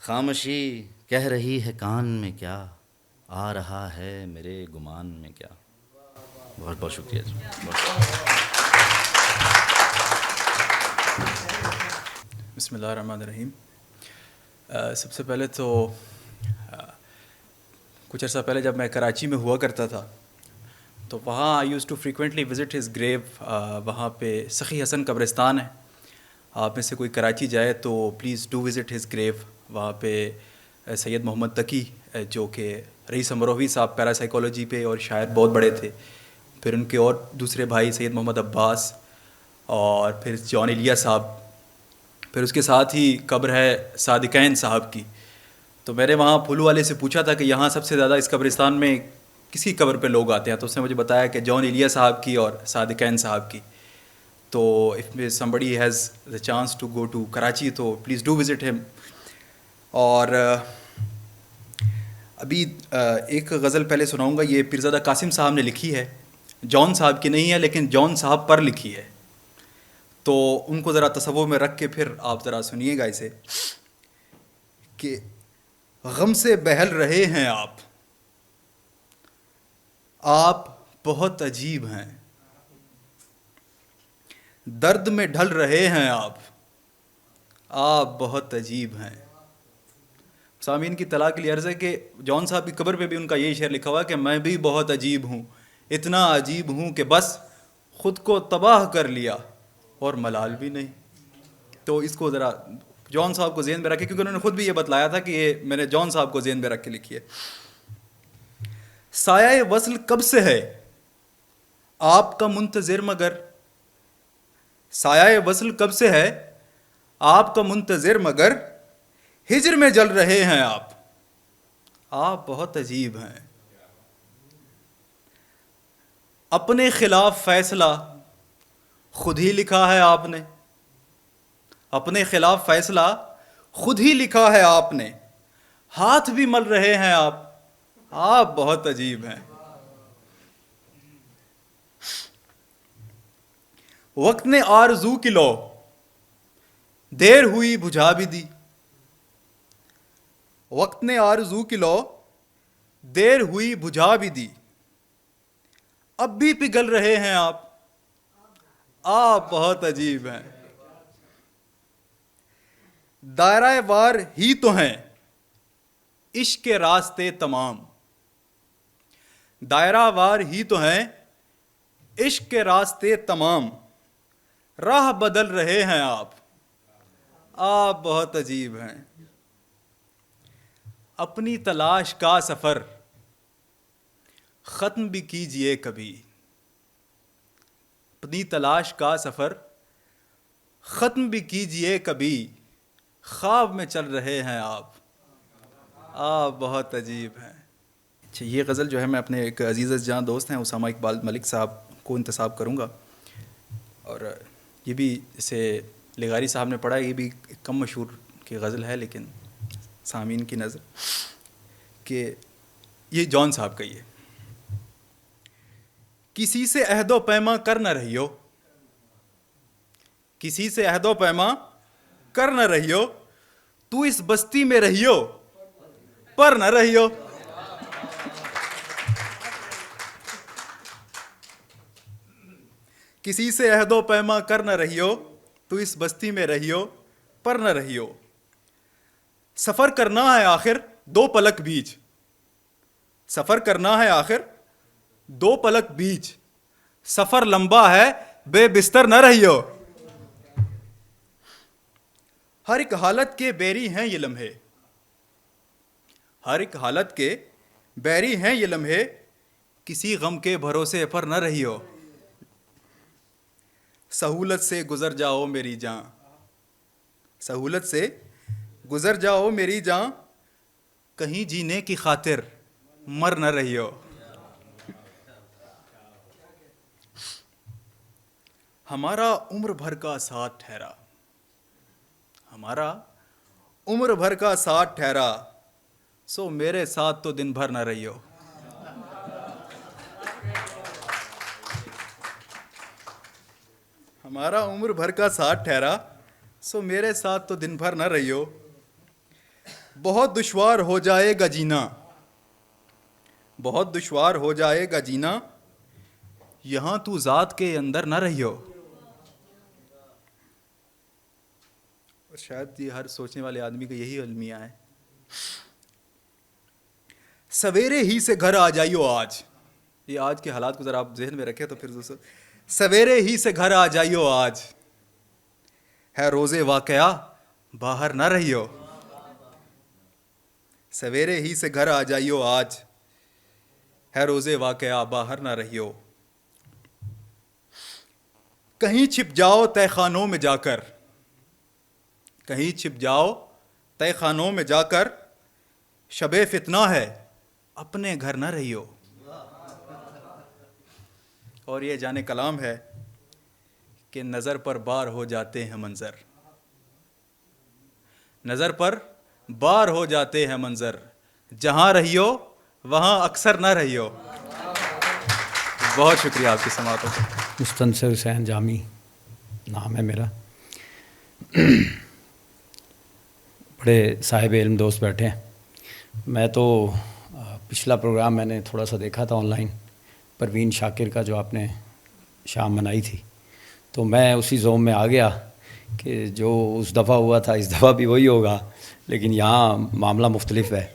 خاموشی کہہ رہی ہے کان میں کیا, آ رہا ہے میرے گمان میں کیا. بہت بہت شکریہ جی. بسم اللہ الرحمن الرحیم. سب سے پہلے تو کچھ عرصہ پہلے جب میں کراچی میں ہوا کرتا تھا تو وہاں I use to frequently visit his grave. وہاں پہ سخی حسن قبرستان ہے, آپ میں سے کوئی کراچی جائے تو please do visit his grave. وہاں پہ سید محمد تقی جو کہ رئیس امروہوی صاحب پیرا سائیکالوجی پہ اور شاعر بہت بڑے تھے, پھر ان کے اور دوسرے بھائی سید محمد عباس, اور پھر جان ایلیا صاحب, پھر اس کے ساتھ ہی قبر ہے صادقین صاحب کی. تو میں نے وہاں پھولو والے سے پوچھا تھا کہ یہاں سب سے زیادہ اس قبرستان میں کس کی قبر پہ لوگ آتے ہیں, تو اس نے مجھے بتایا کہ جان ایلیا صاحب کی اور صادقین صاحب کی. تو if somebody has the chance to go to Karachi تو پلیز ڈو وزٹ ہم. اور ابھی ایک غزل پہلے سناؤں گا, یہ پیرزادہ قاسم صاحب نے لکھی ہے. جان صاحب کی نہیں ہے لیکن جان صاحب پر لکھی ہے. تو ان کو ذرا تصور میں رکھ کے پھر آپ ذرا سنیے گا اسے کہ غم سے بہل رہے ہیں آپ بہت عجیب ہیں. درد میں ڈھل رہے ہیں آپ بہت عجیب ہیں. سامعین کی اطلاع کے لیے عرض ہے کہ جان صاحب کی قبر پہ بھی ان کا یہی شعر لکھا ہوا کہ میں بھی بہت عجیب ہوں, اتنا عجیب ہوں کہ بس خود کو تباہ کر لیا اور ملال بھی نہیں. تو اس کو ذرا جان صاحب کو ذہن میں رکھے, کیونکہ انہوں نے خود بھی یہ بتلایا تھا کہ یہ میں نے جان صاحب کو ذہن میں رکھ کے لکھی ہے. سایہ وصل کب سے ہے آپ کا منتظر مگر, سایہ وصل کب سے ہے آپ کا منتظر مگر, ہجر میں جل رہے ہیں آپ بہت عجیب ہیں. اپنے خلاف فیصلہ خود ہی لکھا ہے آپ نے, اپنے خلاف فیصلہ خود ہی لکھا ہے آپ نے, ہاتھ بھی مل رہے ہیں آپ بہت عجیب ہیں. وقت نے آرزو کی لو دیر ہوئی بجھا بھی دی, وقت نے آرزو کی لو دیر ہوئی بجھا بھی دی, اب بھی پگھل رہے ہیں آپ بہت عجیب ہیں. دائرہ وار ہی تو ہیں عشق کے راستے تمام, دائرہ وار ہی تو ہیں عشق کے راستے تمام, راہ بدل رہے ہیں آپ بہت عجیب ہیں. اپنی تلاش کا سفر ختم بھی کیجئے کبھی, اپنی تلاش کا سفر ختم بھی کیجئے کبھی, خواب میں چل رہے ہیں آپ بہت عجیب ہیں. اچھا, یہ غزل جو ہے میں اپنے ایک عزیز جان دوست ہیں اسامہ اقبال ملک صاحب کو انتساب کروں گا, اور یہ بھی اسے لغاری صاحب نے پڑھا, یہ بھی ایک کم مشہور کی غزل ہے لیکن سامعین کی نظر کہ یہ جان صاحب کا یہ, کسی سے عہد و پیما کر نہ رہیو, کسی سے عہد و پیما کر نہ رہیو, تو اس بستی میں رہیو پر نہ رہیو. کسی سے عہد و پیما کر نہ رہیو, تو اس بستی میں رہیو پر نہ رہیو. سفر کرنا ہے آخر دو پلک بیچ, سفر کرنا ہے آخر دو پلک بیچ, سفر لمبا ہے بے بستر نہ رہیو. ہر ایک حالت کے بیری ہیں یہ لمحے, ہر ایک حالت کے بیری ہیں یہ لمحے, کسی غم کے بھروسے پر نہ رہیو. سہولت سے گزر جاؤ میری جان, سہولت سے گزر جاؤ میری جان, کہیں جینے کی خاطر مر نہ رہیو. ہمارا عمر بھر کا ساتھ ٹھہرا, ہمارا عمر بھر کا ساتھ ٹھہرا, سو میرے ساتھ تو دن بھر نہ رہیو. ہمارا عمر بھر کا ساتھ ٹھہرا, سو میرے ساتھ تو دن بھر نہ رہیو. بہت دشوار ہو جائے گا جینا, بہت دشوار ہو جائے گا جینا, یہاں تو ذات کے اندر نہ رہیو. اور شاید یہ ہر سوچنے والے آدمی کا یہی المیہ ہے. سویرے ہی سے گھر آ جائیو آج, یہ آج کے حالات کو ذرا آپ ذہن میں رکھیں تو پھر دوستو, سویرے ہی سے گھر آ جائیو آج, ہے روزے واقعہ باہر نہ رہیو. سویرے ہی سے گھر آ جائیو آج, ہے روزے واقعہ باہر نہ رہیو. کہیں چھپ جاؤ تہ خانوں میں جا کر, کہیں چھپ جاؤ تہ خانوں میں جا کر, شب فتنہ ہے اپنے گھر نہ رہیو. اور یہ جانے کلام ہے کہ نظر پر بار ہو جاتے ہیں منظر, نظر پر بار ہو جاتے ہیں منظر, جہاں رہیو وہاں اکثر نہ رہیو. بہت شکریہ آپ کی سماعتوں کا. مستنصر حسین جامی نام ہے میرا. بڑے صاحب علم دوست بیٹھے ہیں. میں تو پچھلا پروگرام میں نے تھوڑا سا دیکھا تھا آن لائن، پروین شاکر کا جو آپ نے شام منائی تھی، تو میں اسی زوم میں آ گیا کہ جو اس دفعہ ہوا تھا اس دفعہ بھی وہی ہوگا، لیکن یہاں معاملہ مختلف ہے.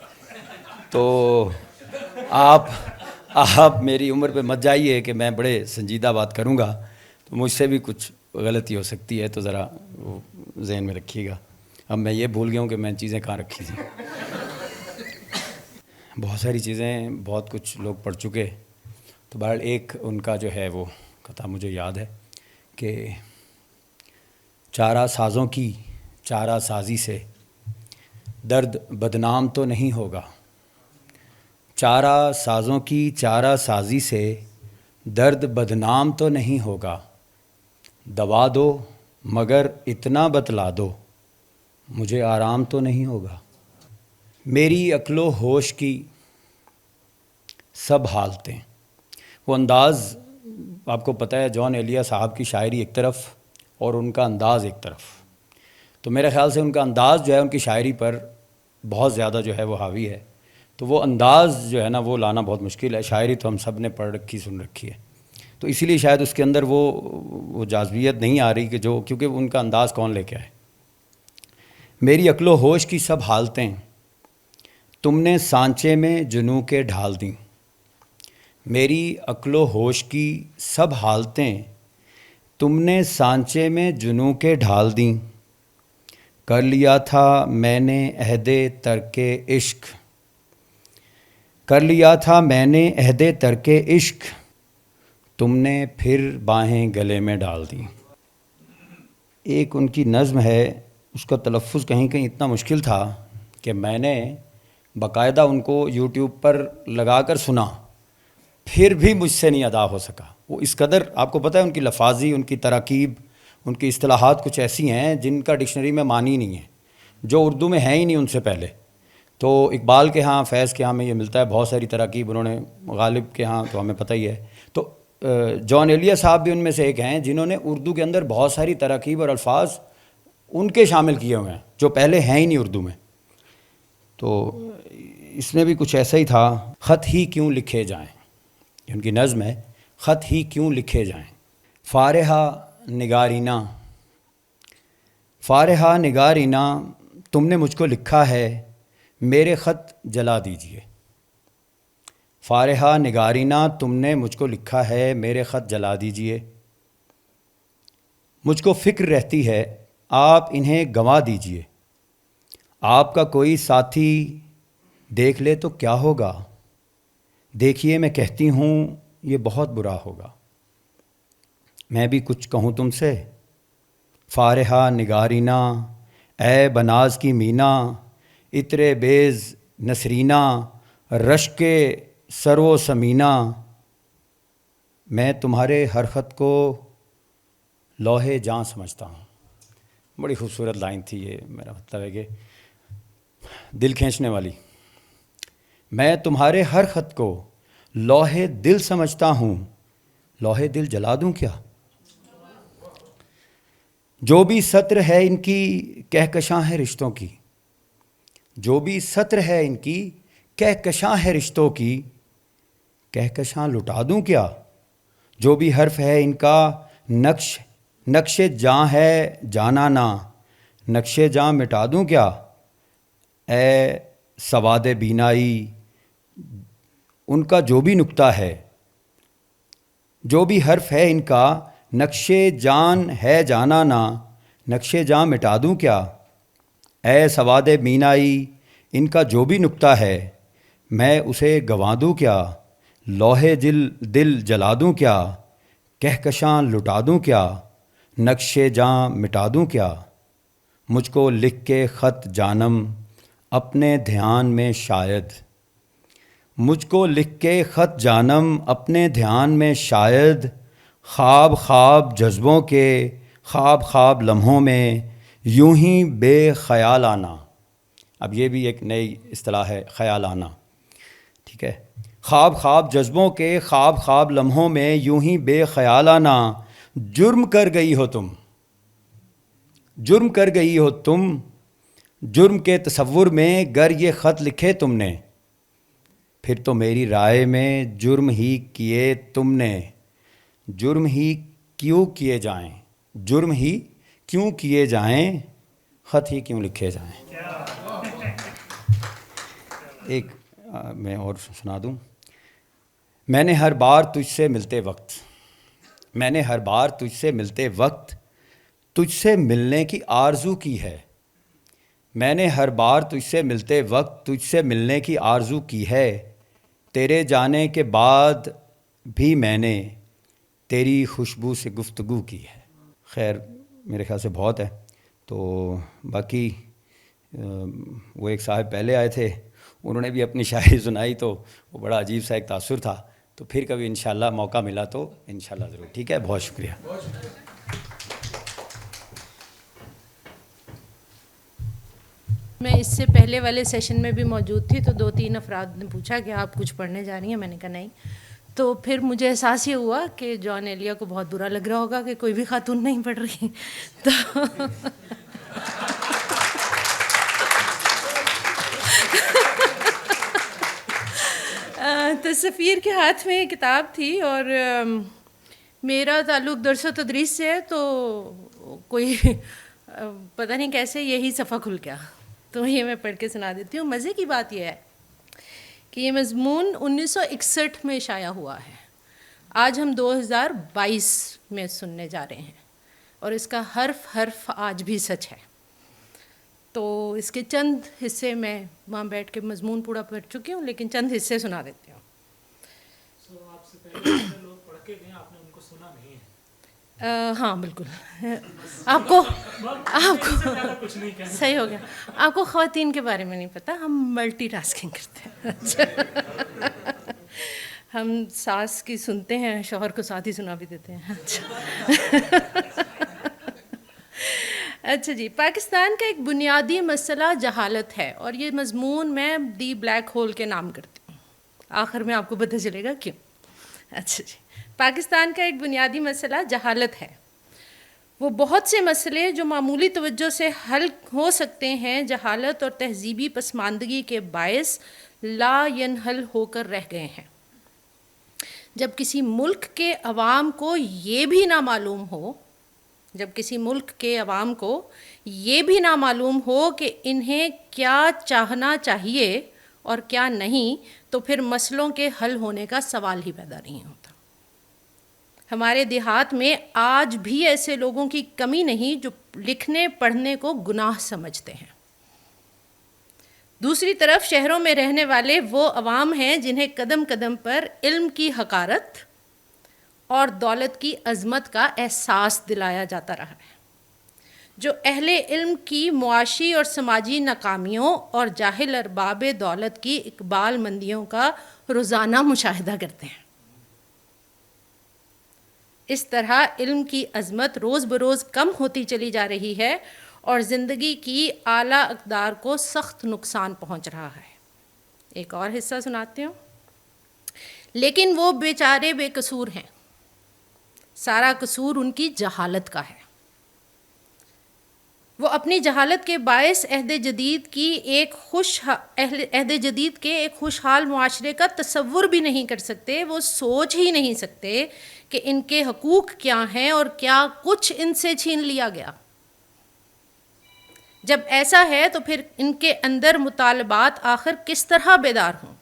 تو آپ میری عمر پہ مت جائیے کہ میں بڑے سنجیدہ بات کروں گا، تو مجھ سے بھی کچھ غلطی ہو سکتی ہے، تو ذرا وہ ذہن میں رکھیے گا. اب میں یہ بھول گیا ہوں کہ میں چیزیں کہاں رکھی تھیں. بہت ساری چیزیں بہت کچھ لوگ پڑھ چکے، تو بہرحال ایک ان کا جو ہے وہ قطعہ مجھے یاد ہے کہ چارہ سازوں کی چارہ سازی سے درد بدنام تو نہیں ہوگا. چارہ سازوں کی چارہ سازی سے درد بدنام تو نہیں ہوگا. دوا دو مگر اتنا بتلا دو مجھے آرام تو نہیں ہوگا. میری عقل و ہوش کی سب حالتیں. وہ انداز آپ کو پتہ ہے، جان ایلیا صاحب کی شاعری ایک طرف اور ان کا انداز ایک طرف. تو میرے خیال سے ان کا انداز جو ہے ان کی شاعری پر بہت زیادہ جو ہے وہ حاوی ہے. تو وہ انداز جو ہے نا وہ لانا بہت مشکل ہے. شاعری تو ہم سب نے پڑھ رکھی سن رکھی ہے، تو اسی لیے شاید اس کے اندر وہ جاذبیت نہیں آ رہی کہ جو، کیونکہ ان کا انداز کون لے کے آئے. میری عقل و ہوش کی سب حالتیں تم نے سانچے میں جنوں کے ڈھال دیں. میری عقل و ہوش کی سب حالتیں تم نے سانچے میں جنوں کے ڈھال دیں. کر لیا تھا میں نے عہد ترک عشق، کر لیا تھا میں نے عہد ترک عشق، تم نے پھر باہیں گلے میں ڈال دیں. ایک ان کی نظم ہے، اس کا تلفظ کہیں کہیں اتنا مشکل تھا کہ میں نے باقاعدہ ان کو یوٹیوب پر لگا کر سنا، پھر بھی مجھ سے نہیں ادا ہو سکا. وہ اس قدر، آپ کو پتہ ہے ان کی لفاظی، ان کی تراکیب، ان کی اصطلاحات کچھ ایسی ہیں جن کا ڈکشنری میں معنی نہیں ہے، جو اردو میں ہے ہی نہیں ان سے پہلے. تو اقبال کے ہاں، فیض کے ہاں میں یہ ملتا ہے، بہت ساری تراکیب انہوں نے. غالب کے ہاں تو ہمیں پتہ ہی ہے. تو جان ایلیا صاحب بھی ان میں سے ایک ہیں جنہوں نے اردو کے اندر بہت ساری تراکیب اور الفاظ ان کے شامل کیے ہوئے ہیں جو پہلے ہیں ہی نہیں اردو میں. تو اس میں بھی کچھ ایسا ہی تھا. خط ہی کیوں لکھے جائیں، ان کی نظم ہے، خط ہی کیوں لکھے جائیں. فارحہ نگارینا، فارحہ نگارینا تم نے مجھ کو لکھا ہے میرے خط جلا دیجئے. فارحہ نگارینا تم نے مجھ کو لکھا ہے میرے خط جلا دیجئے. مجھ کو فکر رہتی ہے آپ انہیں گنوا دیجئے. آپ کا کوئی ساتھی دیکھ لے تو کیا ہوگا، دیکھیے میں کہتی ہوں یہ بہت برا ہوگا. میں بھی کچھ کہوں تم سے، فارحہ نگارینا اے بناز کی مینا، عطر بیز نسرینا رشک سر و سمینہ. میں تمہارے ہر خط کو لوح جاں سمجھتا ہوں. بڑی خوبصورت لائن تھی یہ، میرا مطلب ہے کہ دل کھینچنے والی. میں تمہارے ہر خط کو لوح دل سمجھتا ہوں، لوح دل جلا دوں کیا. جو بھی سطر ہے ان کی کہکشاں ہے رشتوں کی، جو بھی سطر ہے ان کی کہکشاں ہے رشتوں کی، کہکشاں لٹا دوں کیا. جو بھی حرف ہے ان کا نقش جاں ہے جانا نا، نقش جاں مٹا دوں کیا. اے سواد بینائی ان کا جو بھی نکتہ ہے، جو بھی حرف ہے ان کا نقش جان ہے جانا نا، نقش جاں مٹا دوں کیا. اے سواد بینائی ان کا جو بھی نکتہ ہے، میں اسے گنوا دوں کیا. لوح دل جلا دوں کیا، کہکشاں لٹا دوں کیا، نقش جاں مٹا دوں کیا. مجھ کو لکھ کے خط جانم اپنے دھیان میں شاید، مجھ کو لکھ کے خط جانم اپنے دھیان میں شاید. خواب خواب جذبوں کے خواب خواب لمحوں میں یوں ہی بے خیال آنا. اب یہ بھی ایک نئی اصطلاح ہے، خیال آنا، ٹھیک ہے. خواب خواب جذبوں کے خواب خواب لمحوں میں یوں ہی بے خیالانہ جرم کر گئی ہو تم، جرم کر گئی ہو تم، جرم کے تصور میں گر یہ خط لکھے تم نے، پھر تو میری رائے میں جرم ہی کیے تم نے، جرم ہی کیوں کیے جائیں، جرم ہی کیوں کیے جائیں، خط ہی کیوں لکھے جائیں۔ ایک میں اور سنا دوں۔ میں نے ہر بار تجھ سے ملتے وقت، میں نے ہر بار تجھ سے ملتے وقت تجھ سے ملنے کی آرزو کی ہے، میں نے ہر بار تجھ سے ملتے وقت تجھ سے ملنے کی آرزو کی ہے، تیرے جانے کے بعد بھی میں نے تیری خوشبو سے گفتگو کی ہے۔ خیر میرے خیال سے بہت ہے، تو باقی وہ ایک صاحب پہلے آئے تھے، انہوں نے بھی اپنی شاعری سنائی تو وہ بڑا عجیب سا ایک تاثر تھا، تو پھر کبھی انشاءاللہ موقع ملا تو انشاءاللہ ضرور۔ ٹھیک ہے، بہت شکریہ۔ میں اس سے پہلے والے سیشن میں بھی موجود تھی، تو 2-3 افراد نے پوچھا کہ آپ کچھ پڑھنے جا رہی ہیں، میں نے کہا نہیں، تو پھر مجھے احساس یہ ہوا کہ جان ایلیا کو بہت برا لگ رہا ہوگا کہ کوئی بھی خاتون نہیں پڑھ رہی، تو سفیر کے ہاتھ میں کتاب تھی، اور میرا تعلق درس و تدریس سے ہے، تو کوئی پتہ نہیں کیسے یہی صفحہ کھل گیا، تو یہ میں پڑھ کے سنا دیتی ہوں۔ مزے کی بات یہ ہے کہ یہ مضمون 1961 میں شائع ہوا ہے، آج ہم 2022 میں سننے جا رہے ہیں، اور اس کا حرف حرف آج بھی سچ ہے۔ تو اس کے چند حصے میں وہاں بیٹھ کے مضمون پورا پڑھ چکی ہوں، لیکن چند حصے سنا دیتی ہوں۔ آپ سے پہلے لوگ پڑھ کے گئے، آپ نے ان کو سنا نہیں ہے؟ ہاں بالکل، آپ کو صحیح ہو گیا، آپ کو خواتین کے بارے میں نہیں پتہ، ہم ملٹی ٹاسکنگ کرتے ہیں، ہم ساس کی سنتے ہیں، شوہر کو ساتھ ہی سنا بھی دیتے ہیں۔ اچھا جی، پاکستان کا ایک بنیادی مسئلہ جہالت ہے، اور یہ مضمون میں دی بلیک ہول کے نام کرتی ہوں، آخر میں آپ کو پتہ چلے گا کیوں۔ اچھا جی، پاکستان کا ایک بنیادی مسئلہ جہالت ہے۔ وہ بہت سے مسئلے جو معمولی توجہ سے حل ہو سکتے ہیں، جہالت اور تہذیبی پسماندگی کے باعث لا ینحل ہو کر رہ گئے ہیں۔ جب کسی ملک کے عوام کو یہ بھی نہ معلوم ہو، جب کسی ملک کے عوام کو یہ بھی نہ معلوم ہو کہ انہیں کیا چاہنا چاہیے اور کیا نہیں، تو پھر مسئلوں کے حل ہونے کا سوال ہی پیدا نہیں ہوتا۔ ہمارے دیہات میں آج بھی ایسے لوگوں کی کمی نہیں جو لکھنے پڑھنے کو گناہ سمجھتے ہیں۔ دوسری طرف شہروں میں رہنے والے وہ عوام ہیں جنہیں قدم قدم پر علم کی حقارت اور دولت کی عظمت کا احساس دلایا جاتا رہا ہے، جو اہل علم کی معاشی اور سماجی ناکامیوں اور جاہل ارباب دولت کی اقبال مندیوں کا روزانہ مشاہدہ کرتے ہیں۔ اس طرح علم کی عظمت روز بروز کم ہوتی چلی جا رہی ہے، اور زندگی کی اعلیٰ اقدار کو سخت نقصان پہنچ رہا ہے۔ ایک اور حصہ سناتے ہوں۔ لیکن وہ بیچارے بے قصور ہیں، سارا قصور ان کی جہالت کا ہے۔ وہ اپنی جہالت کے باعث عہد جدید کے ایک خوشحال معاشرے کا تصور بھی نہیں کر سکتے، وہ سوچ ہی نہیں سکتے کہ ان کے حقوق کیا ہیں اور کیا کچھ ان سے چھین لیا گیا۔ جب ایسا ہے تو پھر ان کے اندر مطالبات آخر کس طرح بیدار ہوں؟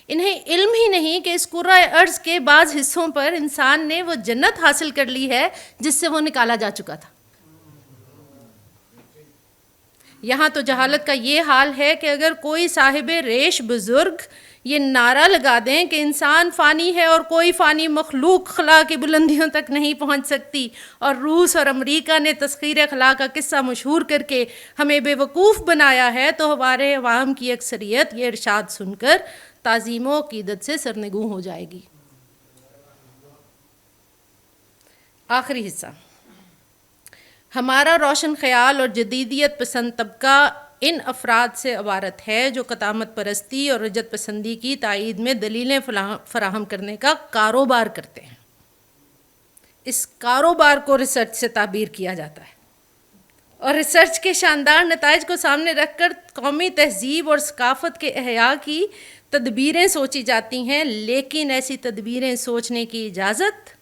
انہیں علم ہی نہیں کہ اس کرۂ ارض کے بعض حصوں پر انسان نے وہ جنت حاصل کر لی ہے جس سے وہ نکالا جا چکا تھا۔ یہاں تو جہالت کا یہ حال ہے کہ اگر کوئی صاحب ریش بزرگ یہ نعرہ لگا دیں کہ انسان فانی ہے اور کوئی فانی مخلوق خلا کی بلندیوں تک نہیں پہنچ سکتی، اور روس اور امریکہ نے تسخیر خلا کا قصہ مشہور کر کے ہمیں بے وقوف بنایا ہے، تو ہمارے عوام کی اکثریت یہ ارشاد سن کر تعظیم و عقیدت سے سرنگوں ہو جائے گی۔ آخری حصہ۔ ہمارا روشن خیال اور جدیدیت پسند طبقہ ان افراد سے عبارت ہے جو قطامت پرستی اور رجت پسندی کی تائید میں دلیلیں فراہم کرنے کا کاروبار کرتے ہیں. اس کاروبار کو ریسرچ سے تعبیر کیا جاتا ہے اور ریسرچ کے شاندار نتائج کو سامنے رکھ کر قومی تہذیب اور ثقافت کے احیاء کی تدبیریں سوچی جاتی ہیں. لیکن ایسی تدبیریں سوچنے کی اجازت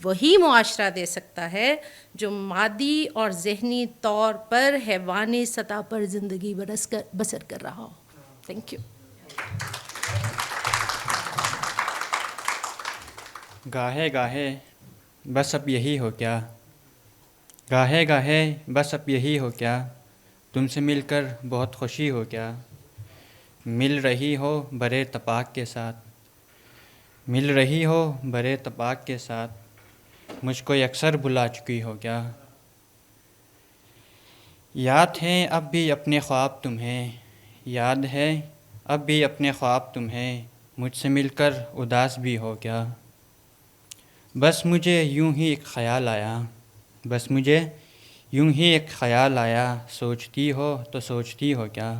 وہی معاشرہ دے سکتا ہے جو مادی اور ذہنی طور پر حیوانی سطح پر زندگی بسر کر رہا ہو. Thank you. گاہے گاہے بس اب یہی ہو کیا، گاہے گاہے بس اب یہی ہو کیا، تم سے مل کر بہت خوشی ہو کیا، مل رہی ہو برے تپاک کے ساتھ، مل رہی ہو برے تپاک کے ساتھ، مجھ کو اکثر بلا چکی ہو کیا. یاد ہیں اب بھی اپنے خواب تمہیں، یاد ہے اب بھی اپنے خواب تمہیں، مجھ سے مل کر اداس بھی ہو کیا. بس مجھے یوں ہی ایک خیال آیا، بس مجھے یوں ہی ایک خیال آیا، سوچتی ہو تو سوچتی ہو کیا.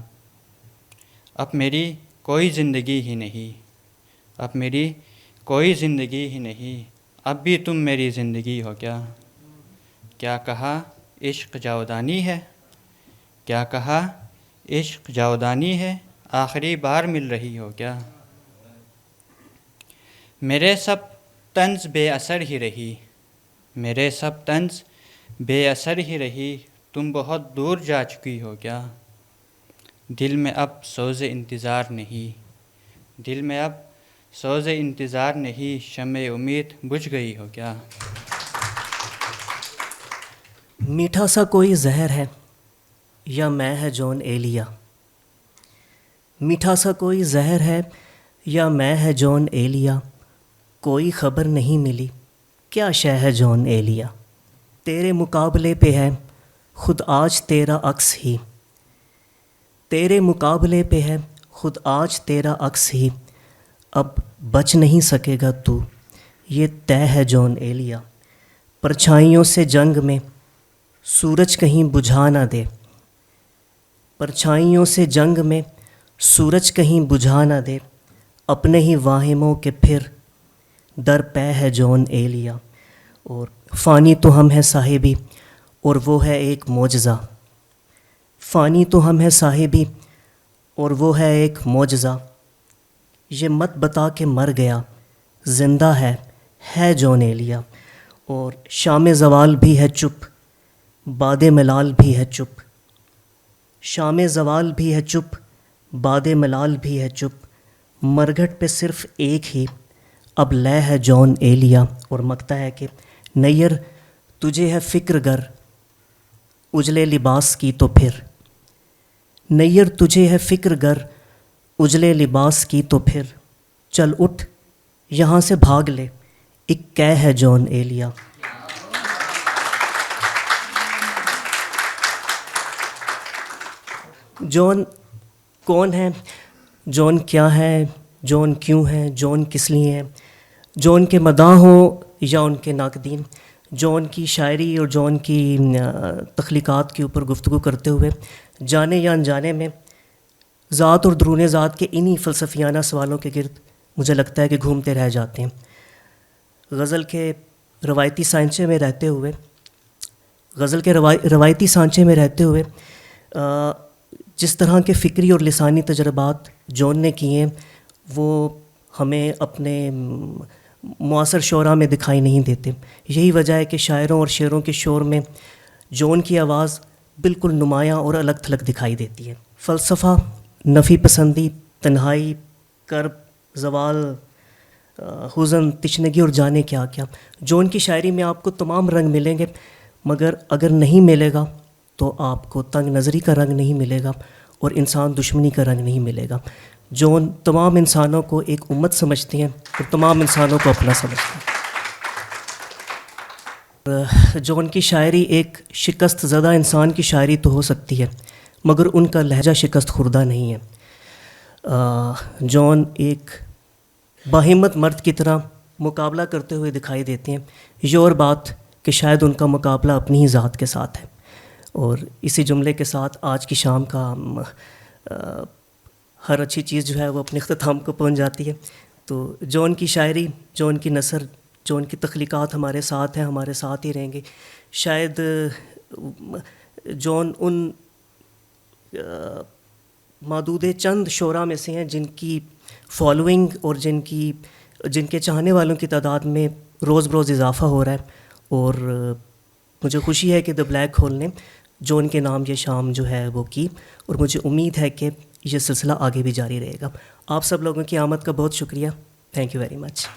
اب میری کوئی زندگی ہی نہیں، اب میری کوئی زندگی ہی نہیں، اب بھی تم میری زندگی ہو کیا. کیا کہا عشق جاودانی ہے، کیا کہا عشق جاودانی ہے، آخری بار مل رہی ہو کیا. میرے سب طنز بے اثر ہی رہی، میرے سب طنز بے اثر ہی رہی، تم بہت دور جا چکی ہو کیا. دل میں اب سوز انتظار نہیں، دل میں اب سوز انتظار نہیں، شمع امید بجھ گئی ہو کیا. میٹھا سا کوئی زہر ہے یا میں ہے جون ایلیا، میٹھا سا کوئی زہر ہے یا میں ہے جون ایلیا، کوئی خبر نہیں ملی کیا شے ہے جون ایلیا. تیرے مقابلے پہ ہے خود آج تیرا عکس ہی، تیرے مقابلے پہ ہے خود آج تیرا عکس ہی، اب بچ نہیں سکے گا تو یہ طے ہے جون ایلیا. پرچھائیوں سے جنگ میں سورج کہیں بجھا نہ دے، پرچھائیوں سے جنگ میں سورج کہیں بجھا نہ دے، اپنے ہی واہموں کے پھر در پے ہے جون ایلیا. اور فانی تو ہم ہے صاحبی اور وہ ہے ایک معجزہ، فانی تو ہم ہے صاحبی اور وہ ہے ایک معجزہ، یہ مت بتا کہ مر گیا زندہ ہے جون ایلیا. اور شام زوال بھی ہے چپ باد ملال بھی ہے چپ، شام زوال بھی ہے چپ باد ملال بھی ہے چپ، مرگھٹ پہ صرف ایک ہی اب لے ہے جون ایلیا. اور مکتا ہے کہ نیر تجھے ہے فکر گر اجلے لباس کی تو پھر، نیر تجھے ہے فکر گر اجلے لباس کی تو پھر، چل اٹھ یہاں سے بھاگ لے ایک کہہ ہے جون ایلیا. جون کون ہے، جون کیا ہے، جون کیوں ہے، جون کس لیے ہے، جون کے مداح ہوں یا ان کے ناقدین، جون کی شاعری اور جون کی تخلیقات کے اوپر گفتگو کرتے ہوئے جانے یا انجانے میں ذات اور درون ذات کے انہی فلسفیانہ سوالوں کے گرد مجھے لگتا ہے کہ گھومتے رہ جاتے ہیں. غزل کے روایتی سانچے میں رہتے ہوئے، غزل کے روایتی سانچے میں رہتے ہوئے جس طرح کے فکری اور لسانی تجربات جون نے کیے ہیں وہ ہمیں اپنے معاصر شعراء میں دکھائی نہیں دیتے. یہی وجہ ہے کہ شاعروں اور شعروں کے شور میں جون کی آواز بالکل نمایاں اور الگ تھلگ دکھائی دیتی ہے. فلسفہ، نفی پسندی، تنہائی، کرب، زوال، حزن، تشنگی اور جانے کیا کیا، جون کی شاعری میں آپ کو تمام رنگ ملیں گے، مگر اگر نہیں ملے گا تو آپ کو تنگ نظری کا رنگ نہیں ملے گا اور انسان دشمنی کا رنگ نہیں ملے گا. جون تمام انسانوں کو ایک امت سمجھتی ہیں اور تمام انسانوں کو اپنا سمجھتے ہیں. جون کی شاعری ایک شکست زدہ انسان کی شاعری تو ہو سکتی ہے مگر ان کا لہجہ شکست خوردہ نہیں ہے. جون ایک باہمت مرد کی طرح مقابلہ کرتے ہوئے دکھائی دیتے ہیں. یہ اور بات کہ شاید ان کا مقابلہ اپنی ہی ذات کے ساتھ ہے. اور اسی جملے کے ساتھ آج کی شام کا ہر اچھی چیز جو ہے وہ اپنے اختتام کو پہنچ جاتی ہے. تو جون کی شاعری، جون کی نثر، جون کی تخلیقات ہمارے ساتھ ہیں، ہمارے ساتھ ہی رہیں گے. شاید جون ان معدود چند شعراء میں سے ہیں جن کی فالوئنگ اور جن کے چاہنے والوں کی تعداد میں روز بروز اضافہ ہو رہا ہے. اور مجھے خوشی ہے کہ دا بلیک ہول نے جون کے نام یہ شام جو ہے وہ کی، اور مجھے امید ہے کہ یہ سلسلہ آگے بھی جاری رہے گا. آپ سب لوگوں کی آمد کا بہت شکریہ. Thank you very much.